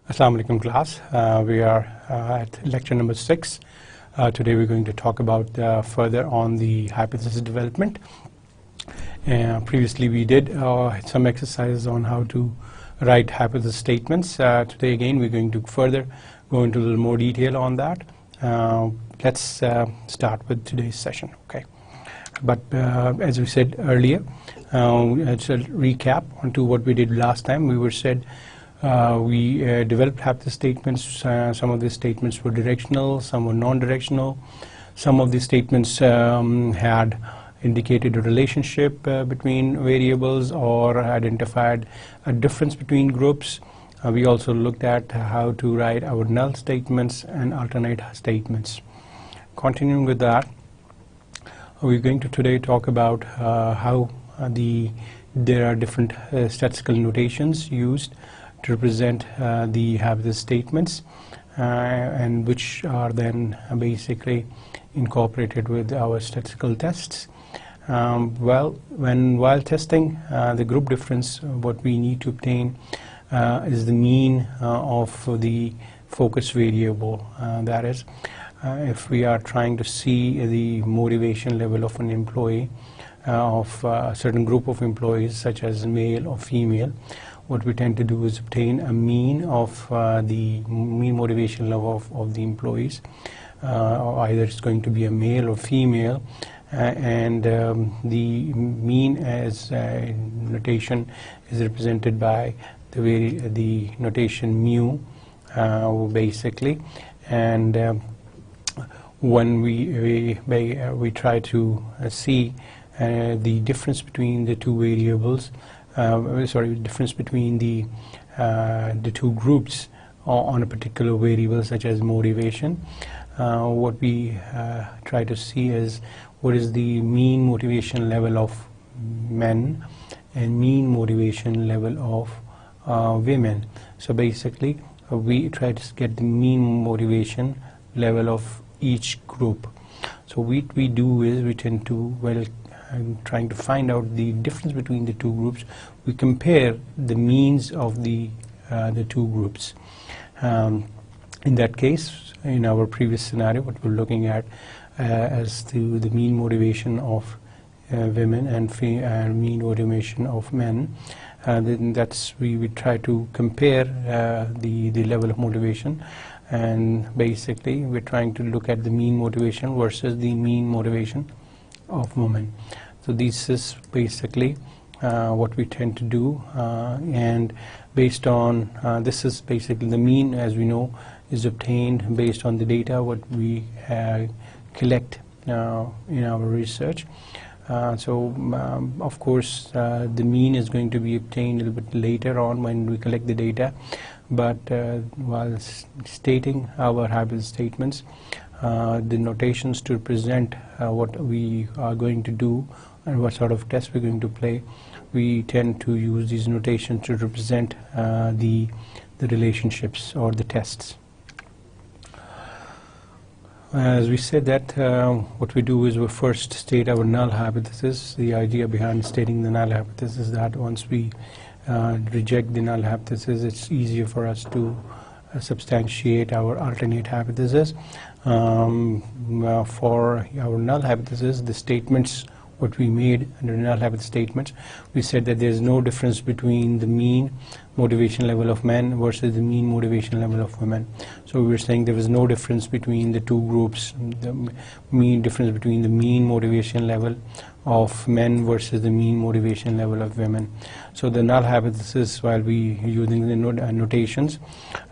Assalamu alaikum class. We are at lecture number 6. Today we're going to talk about further on the hypothesis development. Previously we did some exercises on how to write hypothesis statements. Today again we're going to further go into a little more detail on that. Let's start with today's session. Okay. But as we said earlier, let's recap onto what we did last time. We we developed hypothesis statements. Some of these statements were directional, some were non-directional. Some of these statements had indicated a relationship between variables or identified a difference between groups. We also looked at how to write our null statements and alternate statements. Continuing with that, we're going to today talk about how there are different statistical notations used to represent the hypothesis statements, and which are then basically incorporated with our statistical tests. While testing the group difference, what we need to obtain is the mean of the focus variable. That is, if we are trying to see the motivation level of an employee, of a certain group of employees such as male or female, what we tend to do is obtain a mean of the mean motivation level of the employees. Either it's going to be a male or female, and the mean as notation is represented by the notation mu, basically. And when we try to see the difference between the two variables, difference between the two groups on a particular variable such as motivation, what we try to see is what is the mean motivation level of men and mean motivation level of women. So basically we try to get the mean motivation level of each group. So what we do is we tend to, trying to find out the difference between the two groups, we compare the means of the two groups. In that case, in our previous scenario, what we're looking at as to the mean motivation of women and mean motivation of men, then we try to compare the level of motivation, and basically we're trying to look at the mean motivation versus the mean motivation of women. So this is basically what we tend to do, and based on this is basically the mean, as we know, is obtained based on the data what we collect in our research. Of course the mean is going to be obtained a little bit later on when we collect the data, but while stating our hypothesis statements, the notations to represent what we are going to do and what sort of test we're going to play, we tend to use these notations to represent the relationships or the tests. As we said that what we do is we first state our null hypothesis. The idea behind stating the null hypothesis is that once we reject the null hypothesis, it's easier for us to substantiate our alternate hypothesis. For our null hypothesis, the statements what we made under null hypothesis statements, we said that there is no difference between the mean motivation level of men versus the mean motivation level of women. So we were saying there was no difference between the two groups, the mean difference between the mean motivation level of men versus the mean motivation level of women. So the null hypothesis, while we using the notations,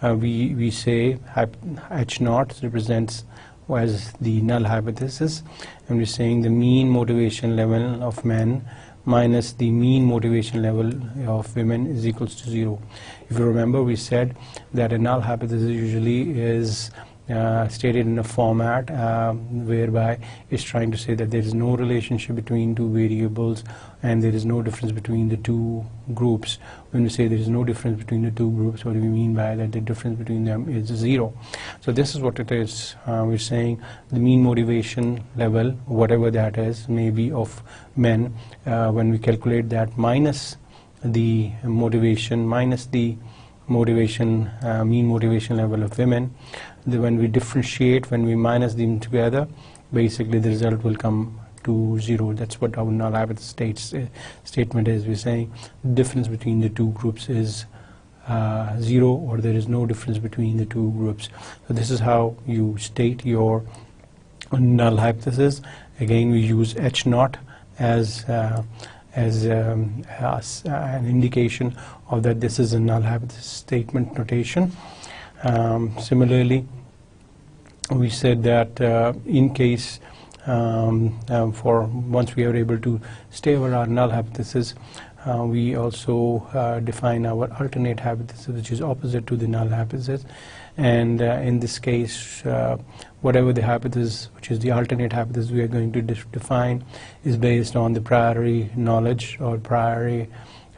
we say H naught represents as the null hypothesis, and we're saying the mean motivation level of men minus the mean motivation level of women is equals to 0. If you remember, we said that a null hypothesis usually is stated in a format whereby it's trying to say that there is no relationship between two variables and there is no difference between the two groups. When we say there is no difference between the two groups, what do we mean by that? The difference between them is 0. So this is what it is. We're saying the mean motivation level, whatever that is, maybe of men, when we calculate that minus the motivation minus the motivation, mean motivation level of women. When we differentiate, when we minus them together, basically the result will come to 0. That's what our null hypothesis statement is. We're saying the difference between the two groups is 0, or there is no difference between the two groups. So this is how you state your null hypothesis. Again, we use H0 as an indication of that this is a null hypothesis statement notation. Similarly, we said that in case for once we are able to state our null hypothesis, we also define our alternate hypothesis, which is opposite to the null hypothesis. And in this case, whatever the hypothesis, which is the alternate hypothesis we are going to define, is based on the prior knowledge or prior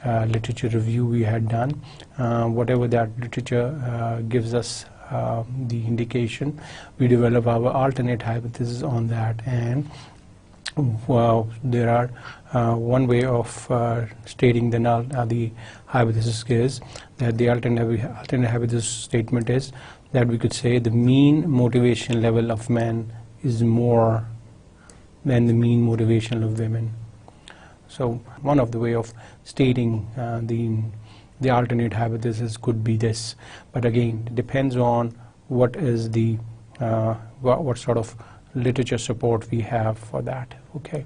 literature review we had done. Whatever that literature gives us the indication, we develop our alternate hypothesis on that. And there are one way of stating the null the hypothesis is that the alternate hypothesis statement is that we could say the mean motivation level of men is more than the mean motivation of women. So one of the way of stating the alternate hypothesis could be this, but again it depends on what is the what sort of literature support we have for that. Okay,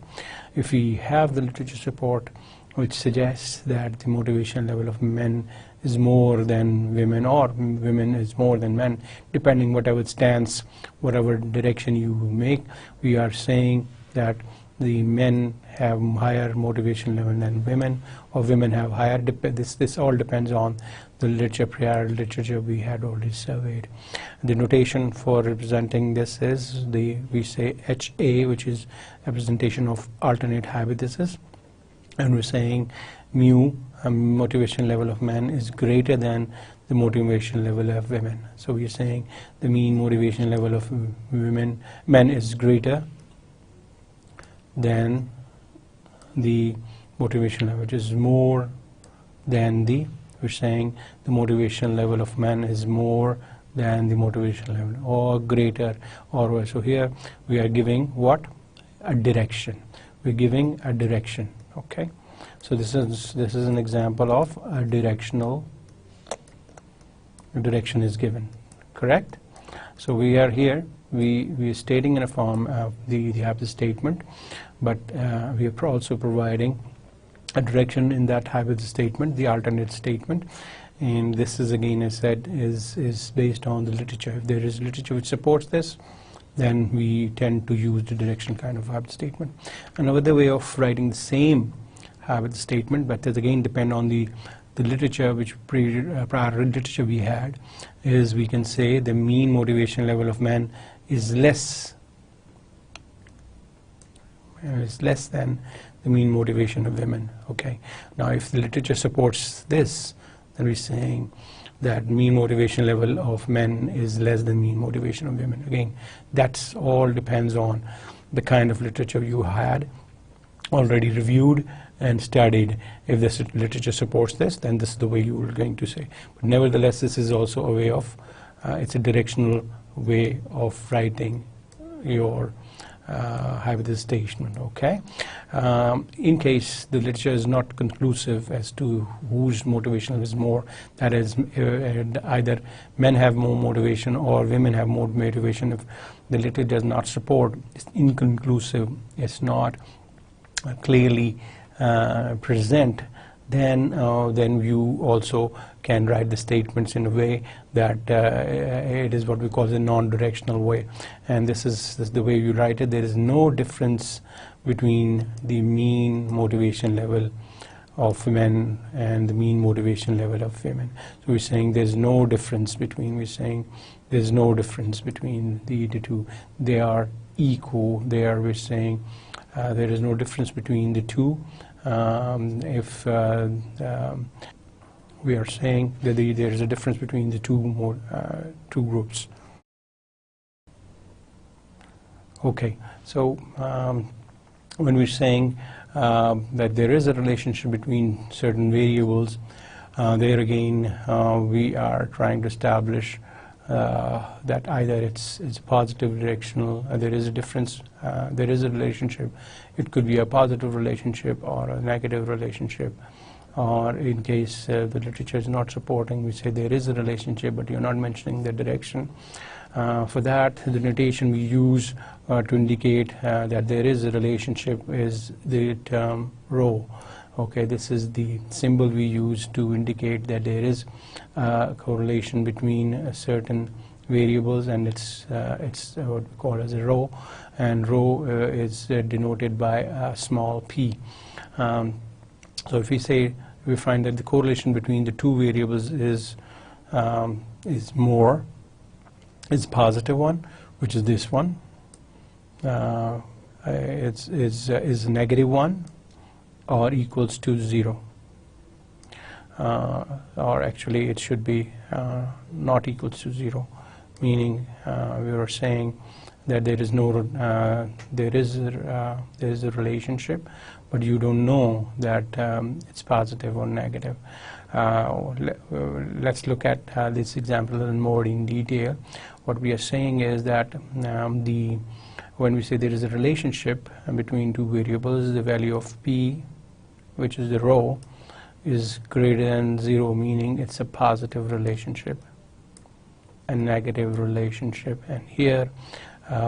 if we have the literature support which suggests that the motivation level of men is more than women, or women is more than men, depending whatever stance, whatever direction you make, we are saying that the men have higher motivation level than women, or women have higher. This all depends on the literature, prior literature we had already surveyed. The notation for representing this is we say HA, which is representation of alternate hypothesis, and we're saying mu, motivation level of men, is greater than the motivation level of women. So we're saying the mean motivation level of men is greater than the motivation level, which is more than we're saying the motivation level of men is more than the motivation level, or greater, or so here we are giving what? A direction. We're giving a direction. Okay, so this is an example of a direction is given, correct? So we are here, we are stating in a form of the hypothesis statement, but we are also providing a direction in that hypothesis statement, the alternate statement. And this is, again, as said, is based on the literature. If there is literature which supports this, then we tend to use the direction kind of hypothesis statement. Another way of writing the same hypothesis statement, but does again depend on the literature, which prior literature we had, is we can say the mean motivation level of men is less than the mean motivation of women. Okay. Now, if the literature supports this, then we're saying that mean motivation level of men is less than mean motivation of women. Again, that's all depends on the kind of literature you had already reviewed and studied. If this literature supports this, then this is the way you are going to say. But nevertheless, this is also a way of, it's a directional way of writing your hypothesis statement. Okay. In case the literature is not conclusive as to whose motivation is more, that is, either men have more motivation or women have more motivation, if the literature does not support, it's inconclusive, it's not clearly present, then you also can write the statements in a way that it is what we call the non-directional way. And this is the way you write it. There is no difference between the mean motivation level of men and the mean motivation level of women. So we're saying there's no difference between, there's no difference between the two. They are equal. We're saying there is no difference between the two. If we are saying that there is a difference between the two groups. Okay, so when we're saying that there is a relationship between certain variables, there again we are trying to establish that either it's positive directional, there is a difference, there is a relationship. It could be a positive relationship or a negative relationship, or in case the literature is not supporting, we say there is a relationship but you're not mentioning the direction. For that, the notation we use to indicate that there is a relationship is the term row. Okay, this is the symbol we use to indicate that there is a correlation between certain variables, and it's what we call as a row, and row is denoted by a small p. So if we say, we find that the correlation between the two variables is more, is positive one, which is this one, is negative one, or equals to 0, or actually it should be not equals to 0, meaning we were saying that there is no there is a relationship, but you don't know that it's positive or negative. Let's look at this example in more in detail. What we are saying is that when we say there is a relationship between two variables, the value of p, which is the row, is greater than 0, meaning it's a positive relationship, a negative relationship. And here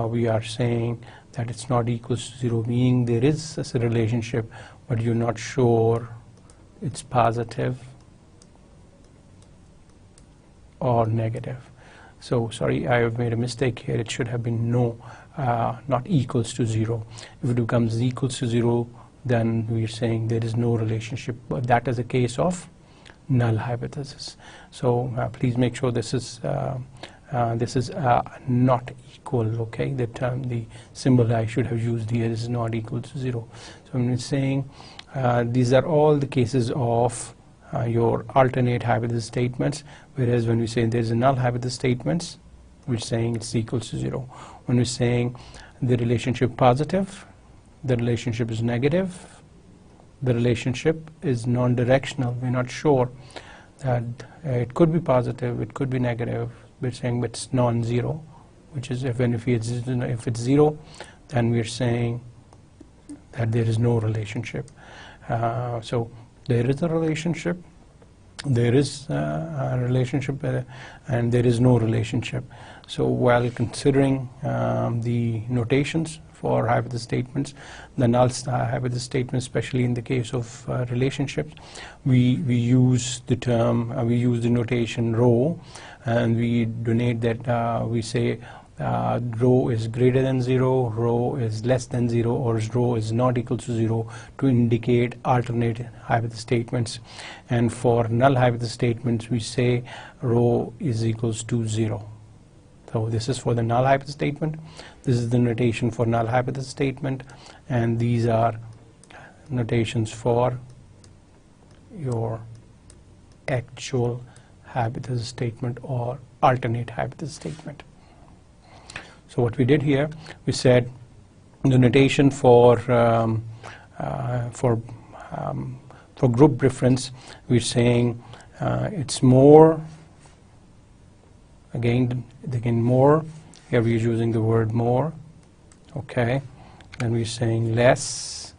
we are saying that it's not equals to 0, meaning there is a relationship, but you're not sure it's positive or negative. So sorry, I have made a mistake here. It should have been no, not equals to 0. If it becomes equals to 0, then we're saying there is no relationship. But that is a case of null hypothesis. So please make sure this is not equal. Okay, the term, the symbol I should have used here is not equal to 0. So I'm saying these are all the cases of your alternate hypothesis statements, whereas when we say there's a null hypothesis statements, we're saying it's equals to 0. When we're saying the relationship positive, the relationship is negative, the relationship is non-directional, we're not sure that it could be positive, it could be negative, we're saying but it's non-zero, which is if it's 0, then we're saying that there is no relationship. So there is a relationship, there is a relationship, and there is no relationship. So while considering the notations for hypothesis statements, the null hypothesis statements, especially in the case of relationships, we use the term, we use the notation row, and we denote that we say row is greater than 0, row is less than 0, or row is not equal to 0 to indicate alternate hypothesis statements. And for null hypothesis statements, we say row is equals to 0. So this is for the null hypothesis statement. This is the notation for null hypothesis statement, and these are notations for your actual hypothesis statement or alternate hypothesis statement. So what we did here, we said the notation for group reference, we're saying it's more. Again more. Here we're using the word more. Okay, and we're saying less,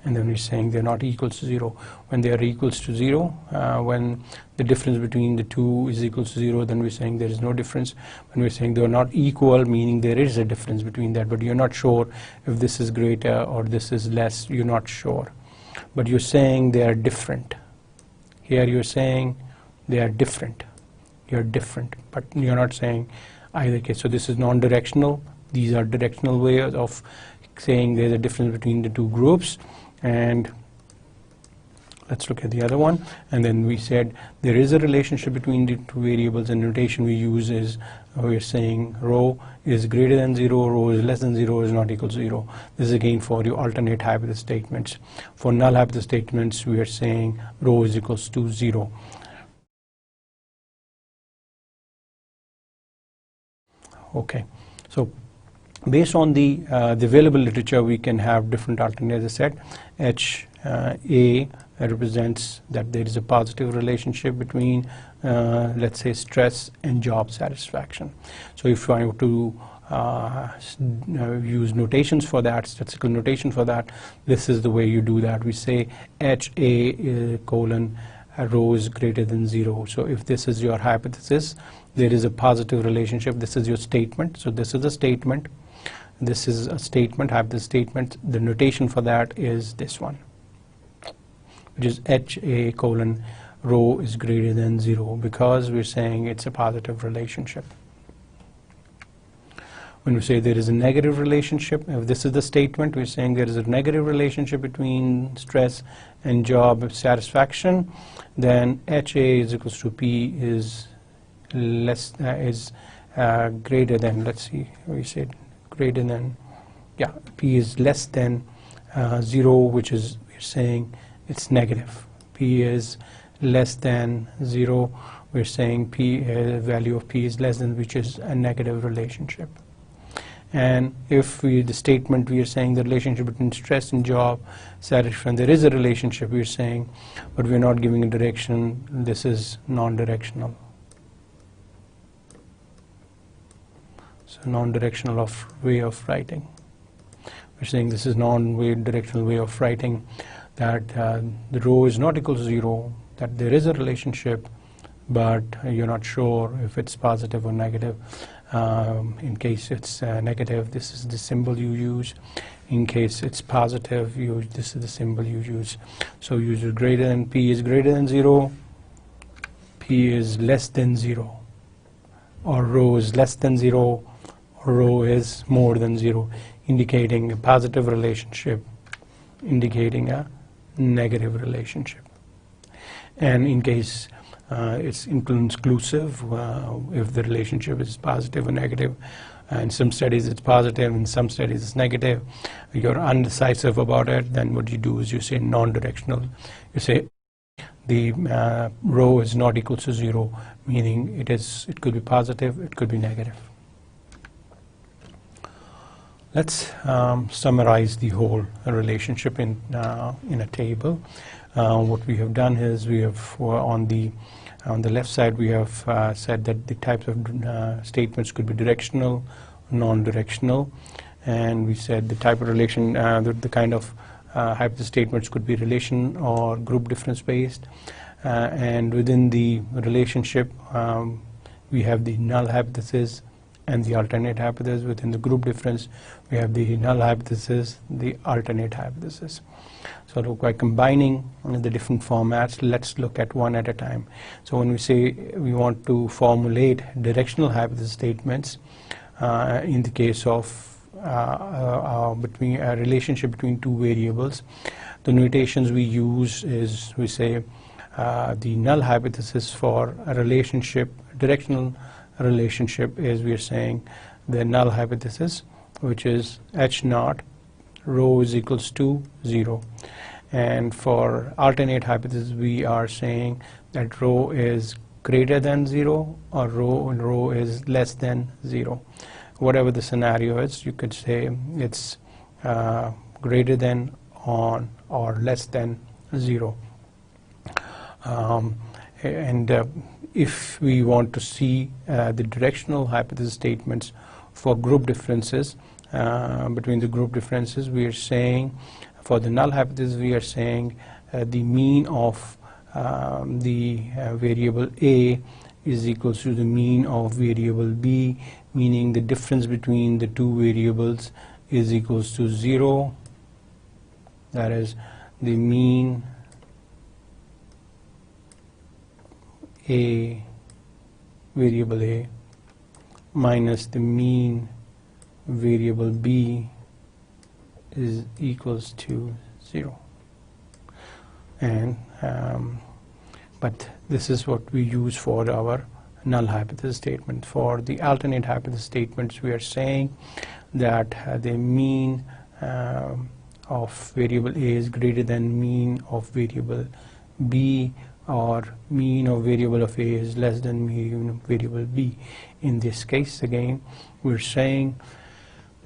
and then we're saying they're not equals to 0. When they are equals to 0, when the difference between the two is equals to 0, then we're saying there is no difference. When we're saying they're not equal, meaning there is a difference between that, but you're not sure if this is greater or this is less, you're not sure. But you're saying they are different. Here you're saying they are different. You're different, but you're not saying either case. So this is non-directional. These are directional ways of saying there's a difference between the two groups. And let's look at the other one. And then we said there is a relationship between the two variables, and notation we use is we're saying row is greater than 0, row is less than 0, is not equal to 0. This is again for your alternate hypothesis statements. For null hypothesis statements, we are saying row is equals to 0. Okay, so based on the available literature, we can have different alternatives. As I said, HA represents that there is a positive relationship between, let's say, stress and job satisfaction. So if I were to use notations for that, statistical notation for that, this is the way you do that. We say HA colon rho is greater than 0. So if this is your hypothesis, there is a positive relationship. This is your statement. So this is a statement. This is a statement, hypothesis statement. The notation for that is this one, which is HA colon rho is greater than 0, because we're saying it's a positive relationship. When we say there is a negative relationship, if this is the statement, we're saying there is a negative relationship between stress and job satisfaction, then HA is equals to P is less greater than, let's see, we said greater than, yeah, P is less than 0, which is, we're saying it's negative. P is less than 0, we're saying P, value of P is less than, which is a negative relationship. And if the statement, we are saying the relationship between stress and job satisfaction, there is a relationship, we're saying, but we're not giving a direction. This is non-directional. So non-directional way of writing. We're saying this is non-directional way of writing, that the rho is not equal to 0, that there is a relationship, but you're not sure if it's positive or negative. In case it's negative, this is the symbol you use. In case it's positive, this is the symbol you use. So use greater than, P is greater than 0, P is less than 0, or rho is less than 0, or rho is more than 0, indicating a positive relationship, indicating a negative relationship. And in case it's inclusive, if the relationship is positive or negative. In some studies it's positive, in some studies it's negative. You're undecisive about it, then what you do is you say non-directional. You say the rho is not equal to 0, meaning it could be positive, it could be negative. Let's summarize the whole relationship in a table. What we have done is we have on the left side we have said that the types of statements could be directional, non-directional, and we said the type of relation, the kind of hypothesis statements could be relation or group difference based, and within the relationship we have the null hypothesis and the alternate hypothesis. Within the group difference we have the null hypothesis, the alternate hypothesis. So by combining the different formats, let's look at one at a time. So when we say we want to formulate directional hypothesis statements, in the case of between a relationship between two variables, the notations we use is we say the null hypothesis for a relationship, directional relationship, is we are saying the null hypothesis, which is H naught rho is equals to 0. And for alternate hypothesis we are saying that rho is greater than 0 or rho is less than 0. Whatever the scenario is, you could say it's greater than on or less than 0. If we want to see the directional hypothesis statements for group differences, between the group differences, we are saying for the null hypothesis we are saying the mean of the variable A is equals to the mean of variable B, meaning the difference between the two variables is equals to 0. That is the mean A, variable A, minus the mean variable B is equals to 0. And but this is what we use for our null hypothesis statement. For the alternate hypothesis statements, we are saying that the mean of variable A is greater than mean of variable B, or mean of variable of A is less than mean of variable B. In this case, again, we're saying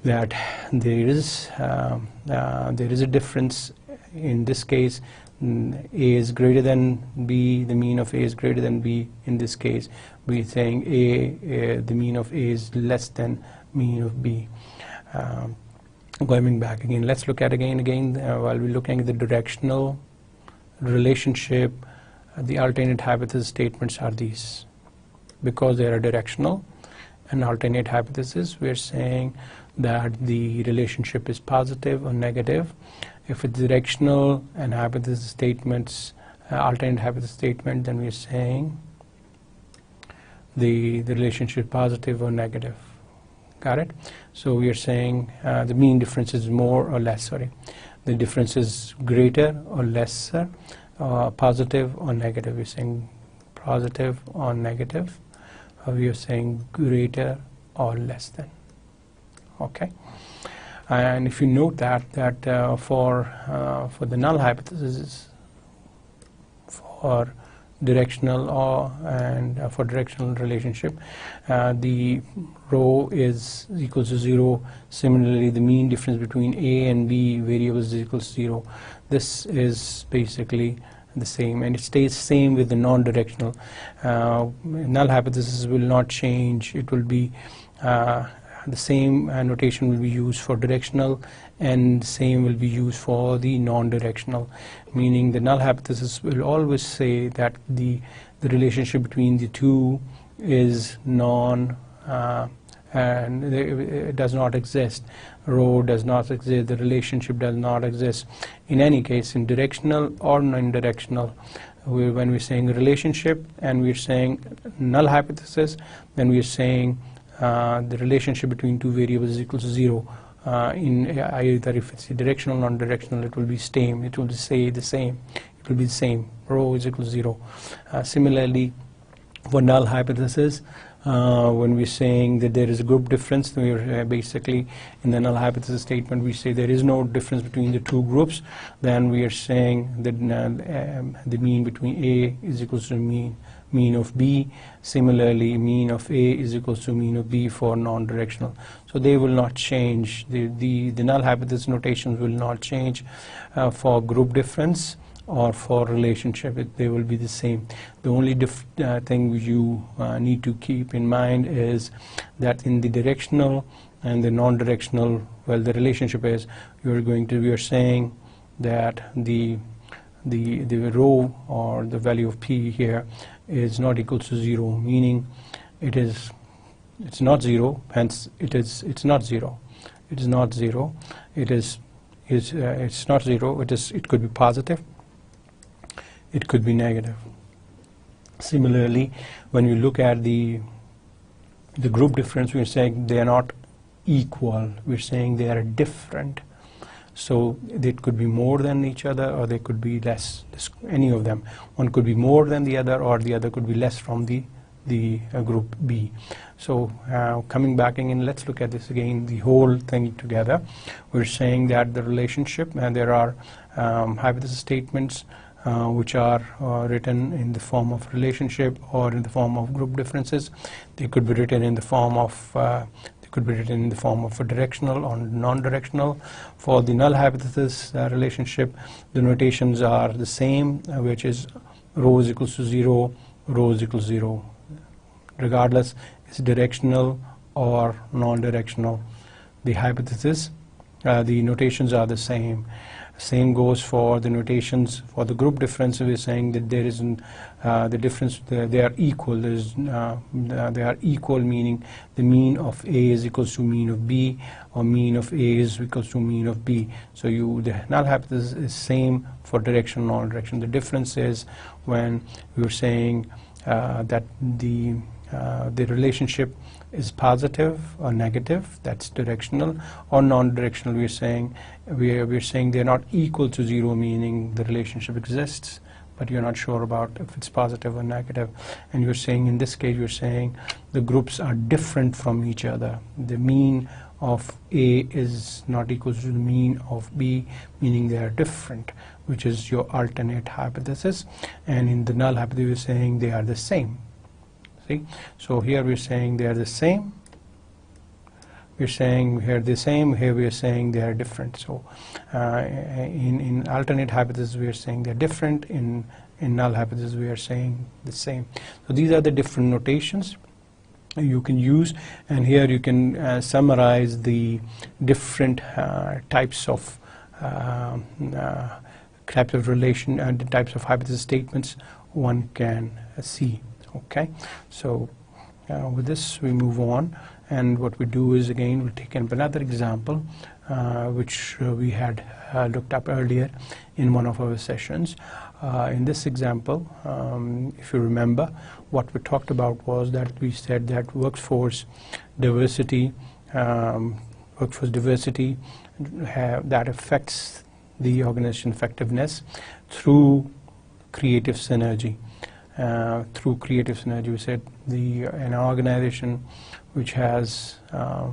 that there is a difference. In this case, A is greater than B, the mean of A is greater than B. In this case, we're saying the mean of A is less than mean of B. Going back again, let's look at again while we're looking at the directional relationship, the alternate hypothesis statements are these. Because they are directional and alternate hypothesis, we're saying that the relationship is positive or negative. If it's directional and hypothesis statements, alternate hypothesis statement, then we're saying the relationship positive or negative. Got it? So we are saying the mean difference is more or less, the difference is greater or lesser, positive or negative. We're saying positive or negative. We are saying greater or less than. Okay. And if you note that for the null hypothesis, for directional for directional relationship, the rho is equal to 0. Similarly, the mean difference between A and B variables is equal to 0. This is basically the same, and it stays same with the non-directional. Null hypothesis will not change. It will be the same notation will be used for directional, and same will be used for the non-directional, meaning the null hypothesis will always say that the relationship between the two is and it does not exist. Rho does not exist. The relationship does not exist. In any case, in directional or non-directional, when we're saying relationship and we're saying null hypothesis, then we're saying the relationship between two variables is equal to 0. In either if it's directional or non-directional, it will be same. It will say the same. It will be the same. Rho is equal to 0. Similarly, for null hypothesis, when we're saying that there is a group difference, we are basically in the null hypothesis statement we say there is no difference between the two groups. Then we are saying that the mean between A is equal to mean of B. Similarly, mean of A is equal to mean of B for non-directional. So they will not change. The null hypothesis notations will not change for group difference or for relationship. They will be the same. The only thing you need to keep in mind is that in the directional and the non-directional, well, the relationship is we are saying that the rho or the value of P here is not equal to 0, meaning it's not 0, hence it's not 0. It is not 0. It's not 0. It could be positive. It could be negative. Similarly, when you look at the group difference, we're saying they are not equal. We're saying they are different. So they could be more than each other, or they could be less. Any of them. One could be more than the other, or the other could be less from the group B. So coming back again, let's look at this again, the whole thing together. We're saying that the relationship, and there are hypothesis statements which are written in the form of relationship or in the form of group differences. They could be written in the form of a directional or non-directional. For the null hypothesis relationship, the notations are the same, which is rho is equal to 0, rho is equal to 0. Regardless, it's directional or non-directional. The hypothesis, the notations are the same. Same goes for the notations for the group difference. We're saying that there isn't the difference. They are equal. They are equal, meaning the mean of A is equals to mean of B, or mean of A is equals to mean of B. So the null hypothesis is same for direction, non-direction. The difference is when we're saying that the relationship is positive or negative, that's directional, or non-directional. We're saying they're not equal to 0, meaning the relationship exists, but you're not sure about if it's positive or negative. And you're saying in this case, you're saying the groups are different from each other. The mean of A is not equal to the mean of B, meaning they are different, which is your alternate hypothesis. And in the null hypothesis, we're saying they are the same. See? So here we're saying they are the same. we're saying here the same, here we are saying they are different. So in alternate hypothesis we are saying they're different, in null hypothesis we are saying the same. So these are the different notations you can use, and here you can summarize the different types of relation and the types of hypothesis statements one can see. Okay, so with this we move on, and what we do is, again, we'll take up another example which we had looked up earlier in one of our sessions. In this example, if you remember, what we talked about was that we said that workforce diversity that affects the organization effectiveness through creative synergy. Through creative synergy, we said an organization which has a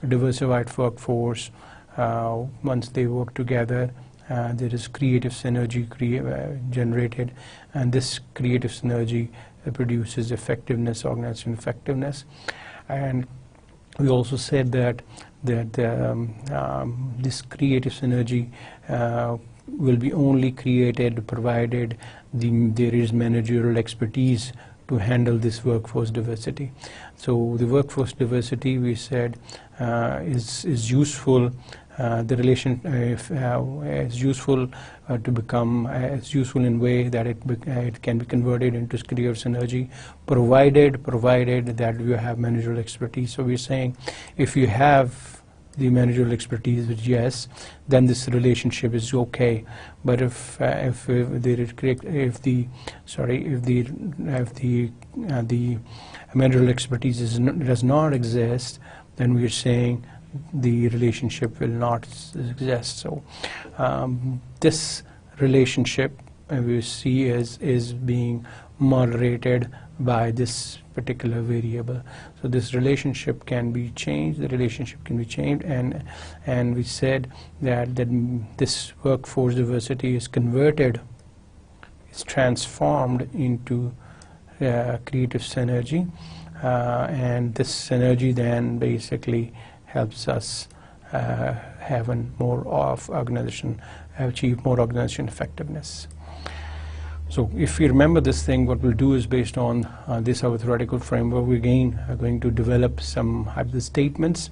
diversified workforce, once they work together, there is creative synergy generated, and this creative synergy produces effectiveness, organization effectiveness. And we also said that this creative synergy will be only created provided there is managerial expertise to handle this workforce diversity. So the workforce diversity, we said, is useful. The relation is useful to become is useful in a way that it can be converted into creative synergy, provided that you have managerial expertise. So we're saying if you have the managerial expertise, which yes, then this relationship is okay. But if the managerial expertise does not exist, then we are saying the relationship will not exist. So this relationship we see is being moderated by this particular variable. So this relationship can be changed. The relationship can be changed, and we said that this workforce diversity is converted, is transformed into creative synergy, and this synergy then basically helps us have more of organization, achieve more organization effectiveness. So if you remember this thing, what we'll do is, based on this our theoretical framework, we again are going to develop some hypothesis statements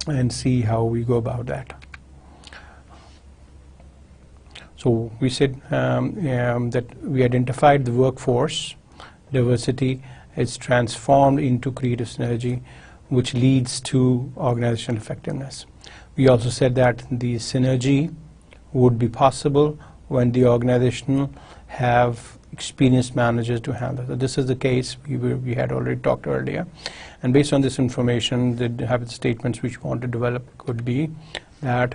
and see how we go about that. So we said that we identified the workforce diversity is transformed into creative synergy, which leads to organizational effectiveness. We also said that the synergy would be possible when the organization have experienced managers to handle it. So this is the case we had already talked earlier. And based on this information, the hypothesis statements which we want to develop could be that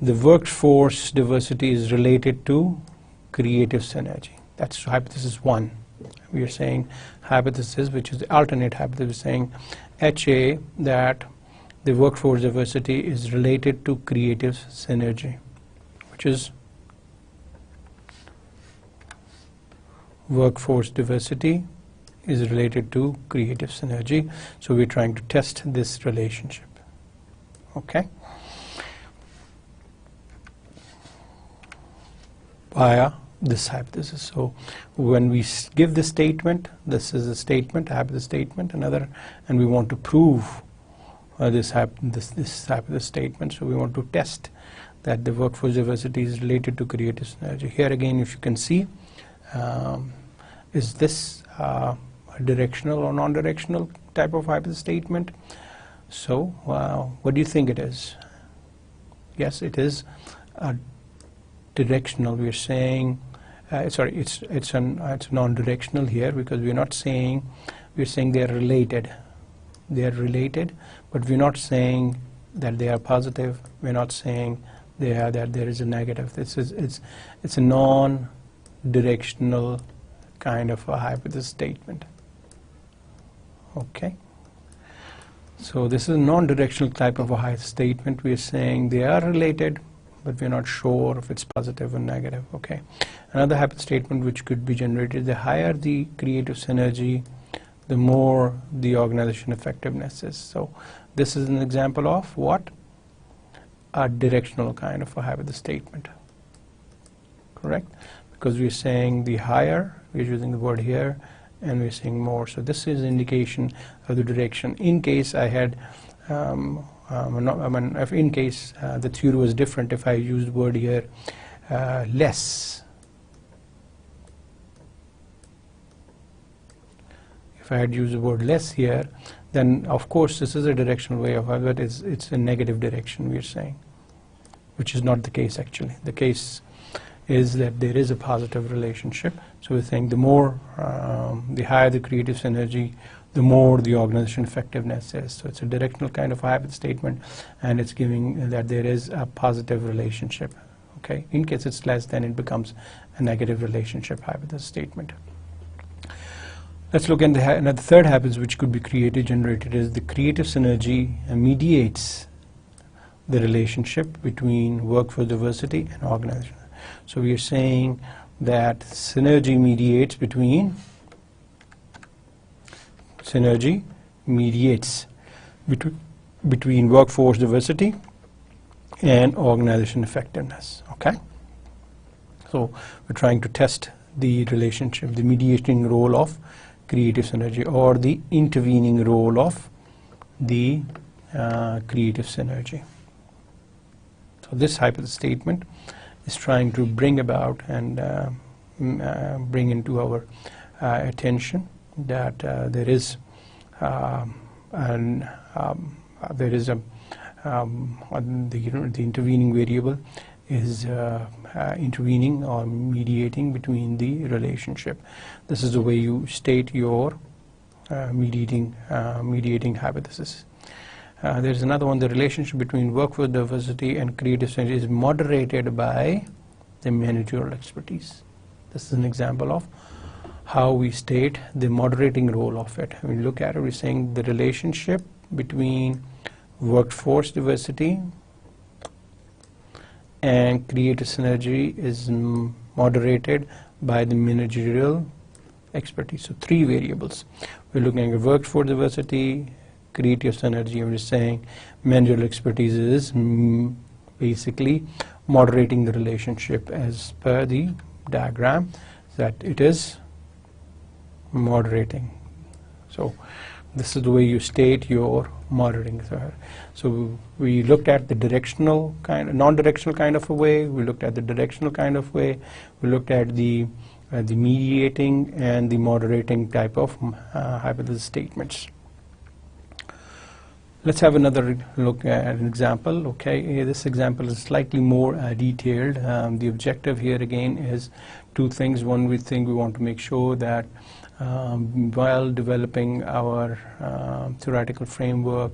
the workforce diversity is related to creative synergy. That's hypothesis 1. We are saying hypothesis, which is the alternate hypothesis, saying HA, that the workforce diversity is related to creative synergy, which is workforce diversity is related to creative synergy. So we're trying to test this relationship. Okay? Via this hypothesis. So when we give this statement, this is a statement, a hypothesis statement, another, and we want to prove this hypothesis statement. So we want to test that the workforce diversity is related to creative synergy. Here again, if you can see, is this a directional or non-directional type of hypothesis statement? So what do you think it is? Yes, it is directional. We are saying it's non-directional here, because we're not saying, we're saying they are related. They are related, but we're not saying that they are positive. We're not saying that there is a negative. It's a non-directional kind of a hypothesis statement. Okay. So this is a non-directional type of a hypothesis statement. We are saying they are related, but we're not sure if it's positive or negative. Okay. Another hypothesis statement which could be generated: the higher the creative synergy, the more the organization effectiveness is. So this is an example of what? A directional kind of a hypothesis statement. Correct? Because we're saying the higher, we're using the word here, and we're saying more. So this is an indication of the direction. In case I had, if in case the theory was different, if I used the word here, less. If I had used the word less here, then of course this is a directional way of it, but it's a negative direction we're saying, which is not the case actually. The case is that there is a positive relationship. So we're saying the more, the higher the creative synergy, the more the organization effectiveness is. So it's a directional kind of hypothesis statement, and it's giving that there is a positive relationship. Okay. In case it's less, then it becomes a negative relationship hypothesis statement. Let's look at the third hypothesis which could be generated is the creative synergy mediates the relationship between workforce diversity and organization. So we are saying that synergy mediates between workforce diversity and organization effectiveness. Okay. So we're trying to test the relationship, the mediating role of creative synergy, or the intervening role of the creative synergy. So this hypothesis statement is trying to bring about and bring into our attention that there is the intervening variable is intervening or mediating between the relationship. This is the way you state your mediating hypothesis. There's another one. The relationship between workforce diversity and creative synergy is moderated by the managerial expertise. This is an example of how we state the moderating role of it. When we look at it, we're saying the relationship between workforce diversity and creative synergy is moderated by the managerial expertise. So three variables. We're looking at workforce diversity, creative synergy, and we're saying managerial expertise is basically moderating the relationship as per the diagram, that it is moderating. So this is the way you state your moderating. So we looked at the directional kind, non-directional kind of a way. We looked at the directional kind of way. We looked at the mediating and the moderating type of hypothesis statements. Let's have another look at an example. Okay, this example is slightly more detailed. The objective here again is two things. One, we want to make sure that while developing our theoretical framework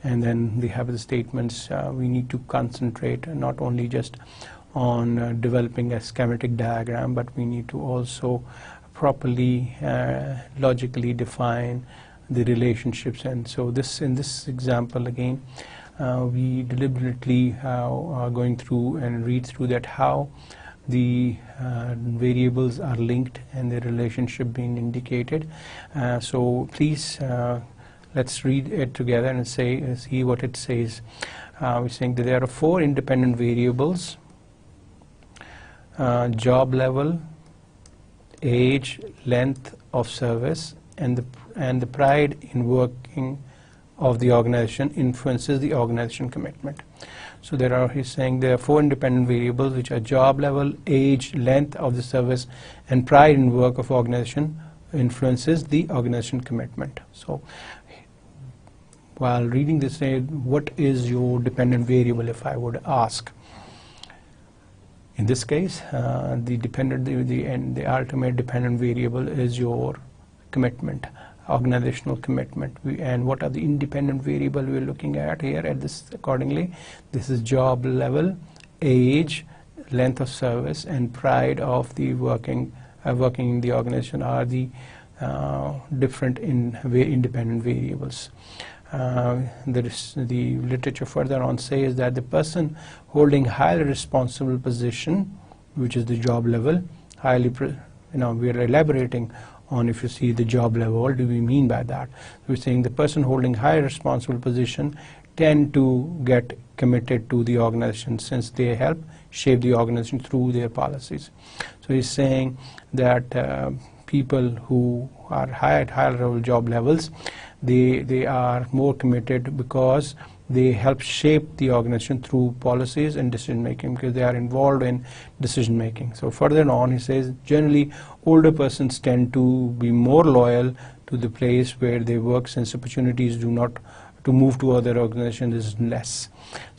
and then the hypothesis statements, we need to concentrate not only just on developing a schematic diagram, but we need to also properly logically define the relationships. And so in this example again, we deliberately are going through and read through that how the variables are linked and the relationship being indicated. So please let's read it together and see what it says. We're saying that there are 4 independent variables: job level, age, length of service, and the pride in working of the organization influences the organization commitment. So he's saying there are 4 independent variables, which are job level, age, length of the service, and pride in work of organization influences the organization commitment. So while reading this, what is your dependent variable, if I would ask? In this case, the ultimate dependent variable is your commitment, organizational commitment. And what are the independent variable we're looking at here at this accordingly? This is job level, age, length of service, and pride of the working in the organization are the different independent variables. The literature further on says that the person holding highly responsible position, which is the job level, we are elaborating on if you see the job level. What do we mean by that? We're saying the person holding high responsible position tend to get committed to the organization since they help shape the organization through their policies. So he's saying that people who are at higher level job levels, they are more committed because they help shape the organization through policies and decision making, because they are involved in decision making. So further on he says generally older persons tend to be more loyal to the place where they work since opportunities do not to move to other organizations is less.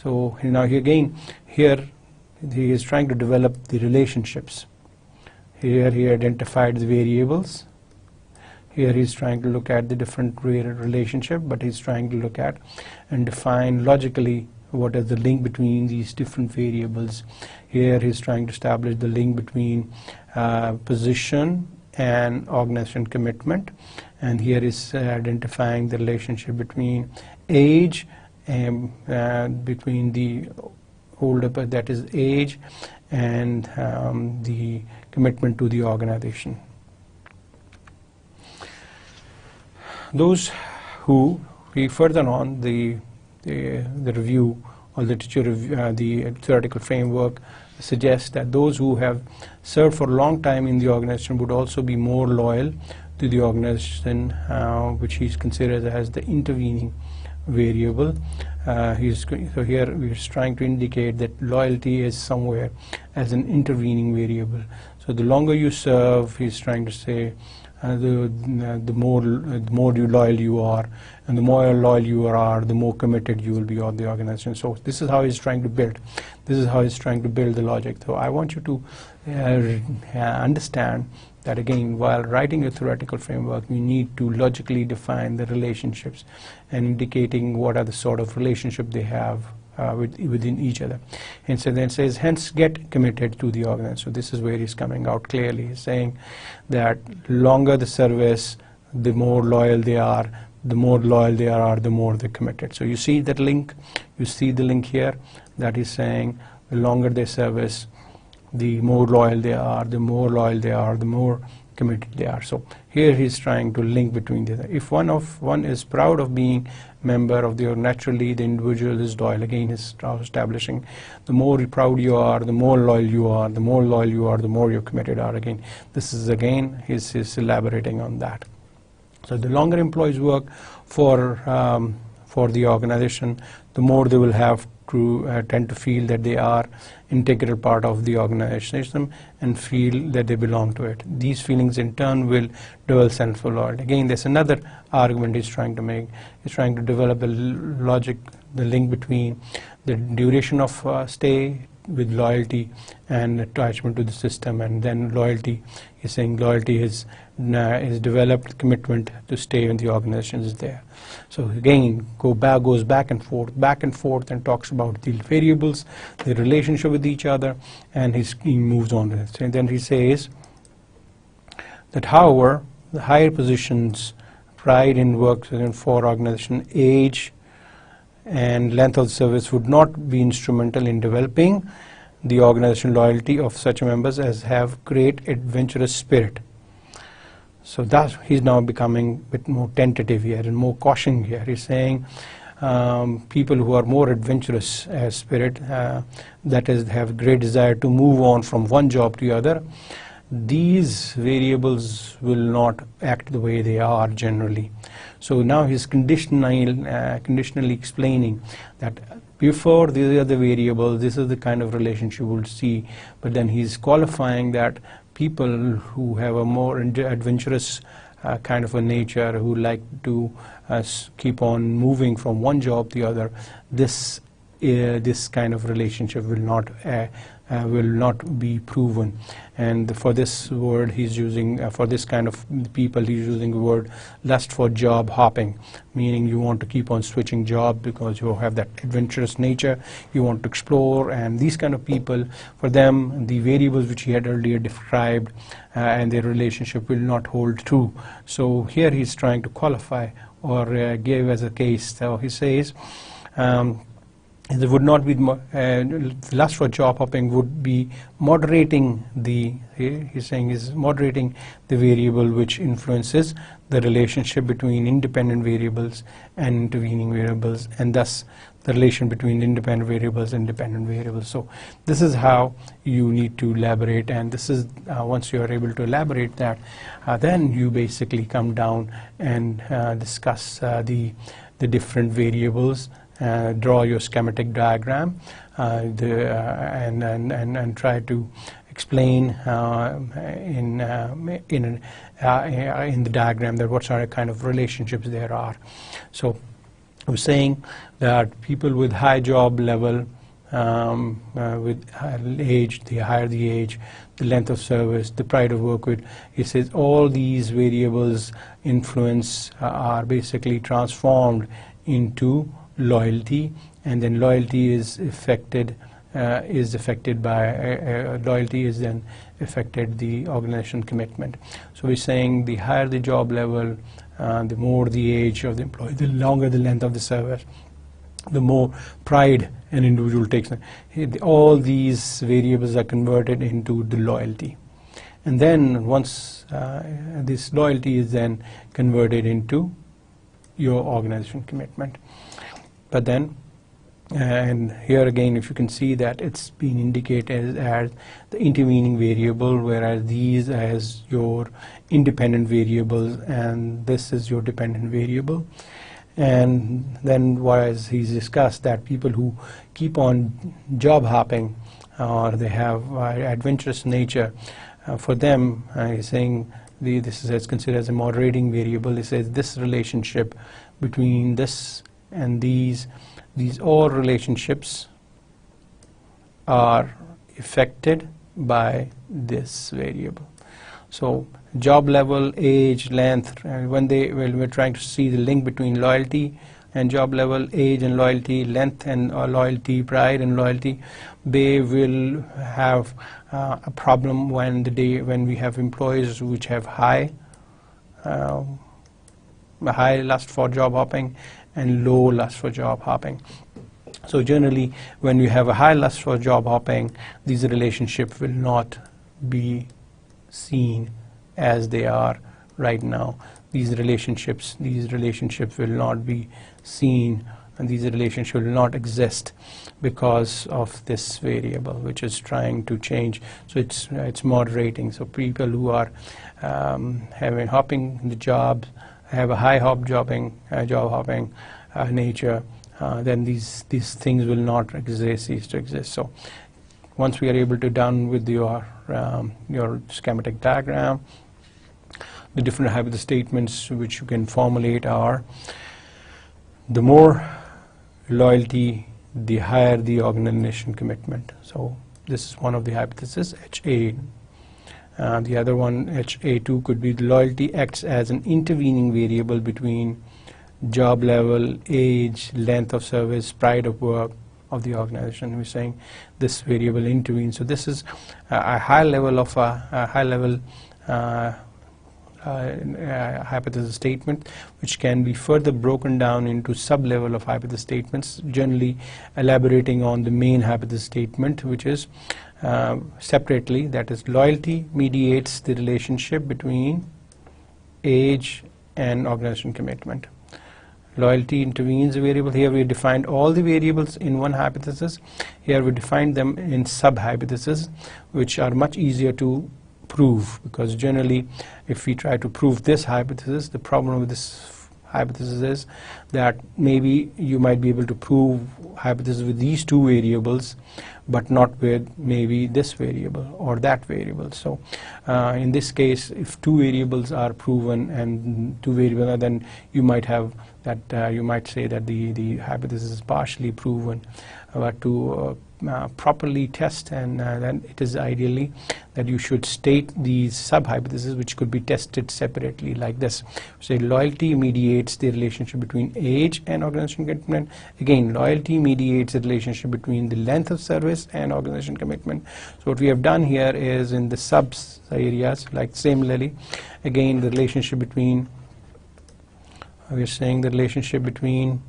So now again here he is trying to develop the relationships. Here he identified the variables. Here he's trying to look at the different relationship, but he's trying to look at and define logically what is the link between these different variables. Here he's trying to establish the link between position and organization commitment, and here is identifying the relationship between age and between the older, that is age, and the commitment to the organization. Those who read further on the review or literature review, the theoretical framework suggests that those who have served for a long time in the organization would also be more loyal to the organization, which he considers as the intervening variable. So here we are trying to indicate that loyalty is somewhere as an intervening variable. So the longer you serve, he's trying to say the more loyal you are, and the more loyal you are, the more committed you will be on the organization. So this is how he's trying to build. This is how he's trying to build the logic. So I want you to understand that again, while writing a theoretical framework, you need to logically define the relationships and indicating what are the sort of relationship they have within each other. And so then it says, hence get committed to the organization. So this is where he's coming out clearly. He's saying that longer the service, the more loyal they are, the more loyal they are, the more they're committed. So you see that link, you see the link here that is saying the longer their service, the more loyal they are, the more loyal they are, the more committed they are. So here he's trying to link between the. If one is proud of being member of the, naturally the individual is loyal. Again, he's establishing the more proud you are, the more loyal you are, the more loyal you are, the more you're committed are. Again, this is again he's elaborating on that. So the longer employees work for the organization, the more they will have to tend to feel that they are integral part of the organization and feel that they belong to it. These feelings in turn will develop sense of loyalty. Again, there's another argument he's trying to make. He's trying to develop the logic, the link between the duration of stay with loyalty and attachment to the system, and then loyalty. He's saying loyalty is developed, commitment to stay in the organization is there. So again, goes back and forth, and talks about the variables, the relationship with each other, and he moves on to it. And then he says that, however, the higher positions, pride in work for organization, age, and length of service would not be instrumental in developing the organization loyalty of such members as have great adventurous spirit. So that he's now becoming a bit more tentative here and more caution here. He's saying people who are more adventurous spirit, that is, have great desire to move on from one job to the other, these variables will not act the way they are generally. So now he's conditionally explaining that before these are the variables, this is the kind of relationship we'll see, but then he's qualifying that people who have a more adventurous kind of a nature, who like to keep on moving from one job to the other, this kind of relationship will not be proven. And for this word he's using, for this kind of people, he's using the word lust for job hopping, meaning you want to keep on switching jobs because you have that adventurous nature, you want to explore. And these kind of people, for them, the variables which he had earlier described and their relationship will not hold true. So here he's trying to qualify or give as a case. So he says it would not be lust for job hopping would be moderating the, he's saying is moderating the variable which influences the relationship between independent variables and intervening variables, and thus the relation between independent variables and dependent variables. So this is how you need to elaborate, and this is once you are able to elaborate that, then you basically come down and discuss the different variables. Draw your schematic diagram and try to explain in the diagram that what sort of kind of relationships there are. So I was saying that people with high job level, with age, the higher the age, the length of service, the pride of work with, he says all these variables influence are basically transformed into loyalty, and then loyalty is affected by loyalty is then affected the organization commitment. So we're saying the higher the job level, the more the age of the employee, the longer the length of the service, the more pride an individual takes. All these variables are converted into the loyalty, and then once this loyalty is then converted into your organization commitment. But then, and here again, if you can see that it's been indicated as the intervening variable, whereas these as your independent variables, and this is your dependent variable. And then, whereas he's discussed that people who keep on job hopping or they have adventurous nature, for them, he's saying this is considered as a moderating variable. He says this relationship between this and these all relationships are affected by this variable. So job level, age, length, when we're trying to see the link between loyalty and job level, age and loyalty, length and loyalty, pride and loyalty, they will have a problem when we have employees which have high lust for job hopping and low lust for job hopping. So generally, when you have a high lust for job hopping, these relationships will not be seen as they are right now. These relationships will not be seen, and these relationships will not exist because of this variable, which is trying to change. So it's moderating. So people who are having hopping the jobs, have a high job hopping nature, then these things will not cease to exist. So once we are able to done with your schematic diagram, the different hypothesis statements which you can formulate are: the more loyalty, the higher the organization commitment. So this is one of the hypotheses, HA. The other one, HA2, could be the loyalty acts as an intervening variable between job level, age, length of service, pride of work of the organization. We're saying this variable intervenes. So this is a high level of hypothesis statement, which can be further broken down into sub-level of hypothesis statements, generally elaborating on the main hypothesis statement, which is separately, that is, loyalty mediates the relationship between age and organization commitment. Loyalty intervenes a variable. Here we defined all the variables in one hypothesis. Here we defined them in sub-hypotheses, which are much easier to prove, because generally if we try to prove this hypothesis, the problem with this hypothesis is that maybe you might be able to prove hypothesis with these two variables, but not with maybe this variable or that variable. So in this case, if two variables are proven and two variables, then you might have that you might say that the hypothesis is partially proven. But to properly test, and then it is ideally that you should state these sub-hypotheses, which could be tested separately, like this. Say loyalty mediates the relationship between age and organization commitment. Again, loyalty mediates the relationship between the length of service and organization commitment. So what we have done here is in the subs areas, like similarly, again the relationship between, we are saying the relationship between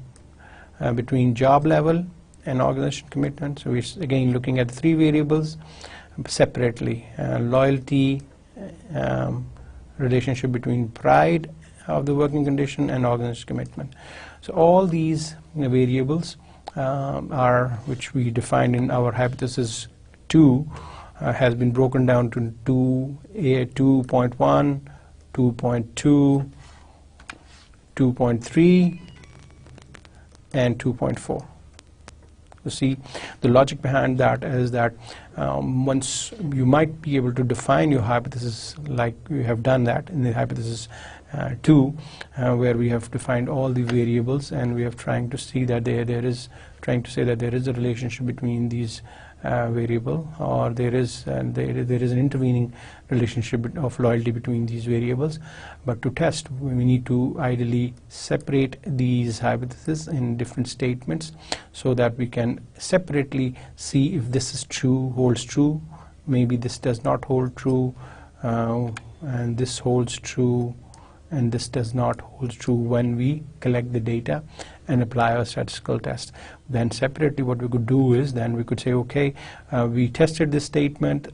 job level and organization commitment. So we're again looking at the three variables separately. Loyalty, relationship between pride of the working condition, and organization commitment. So all these variables are, which we defined in our hypothesis 2, has been broken down to 2.1, 2.2, 2.3, and 2.4. You see, the logic behind that is that once you might be able to define your hypothesis, like we have done that in the hypothesis 2, where we have defined all the variables, and we have trying to see that there is trying to say that there is a relationship between these variable, or there is an intervening relationship of loyalty between these variables. But to test, we need to ideally separate these hypotheses in different statements, so that we can separately see if this is true, holds true, maybe this does not hold true, and this holds true, and this does not hold true when we collect the data and apply our statistical test. Then separately what we could do is, then we could say, okay, we tested this statement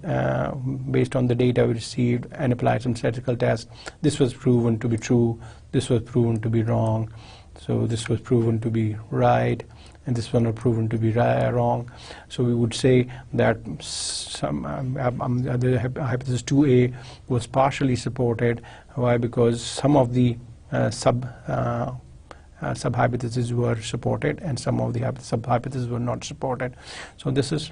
based on the data we received and applied some statistical test. This was proven to be true, this was proven to be wrong, so this was proven to be right, and this one was proven to be wrong. So we would say that some the hypothesis 2A was partially supported. Why? Because some of the sub-hypotheses were supported, and some of the sub-hypotheses were not supported. So this is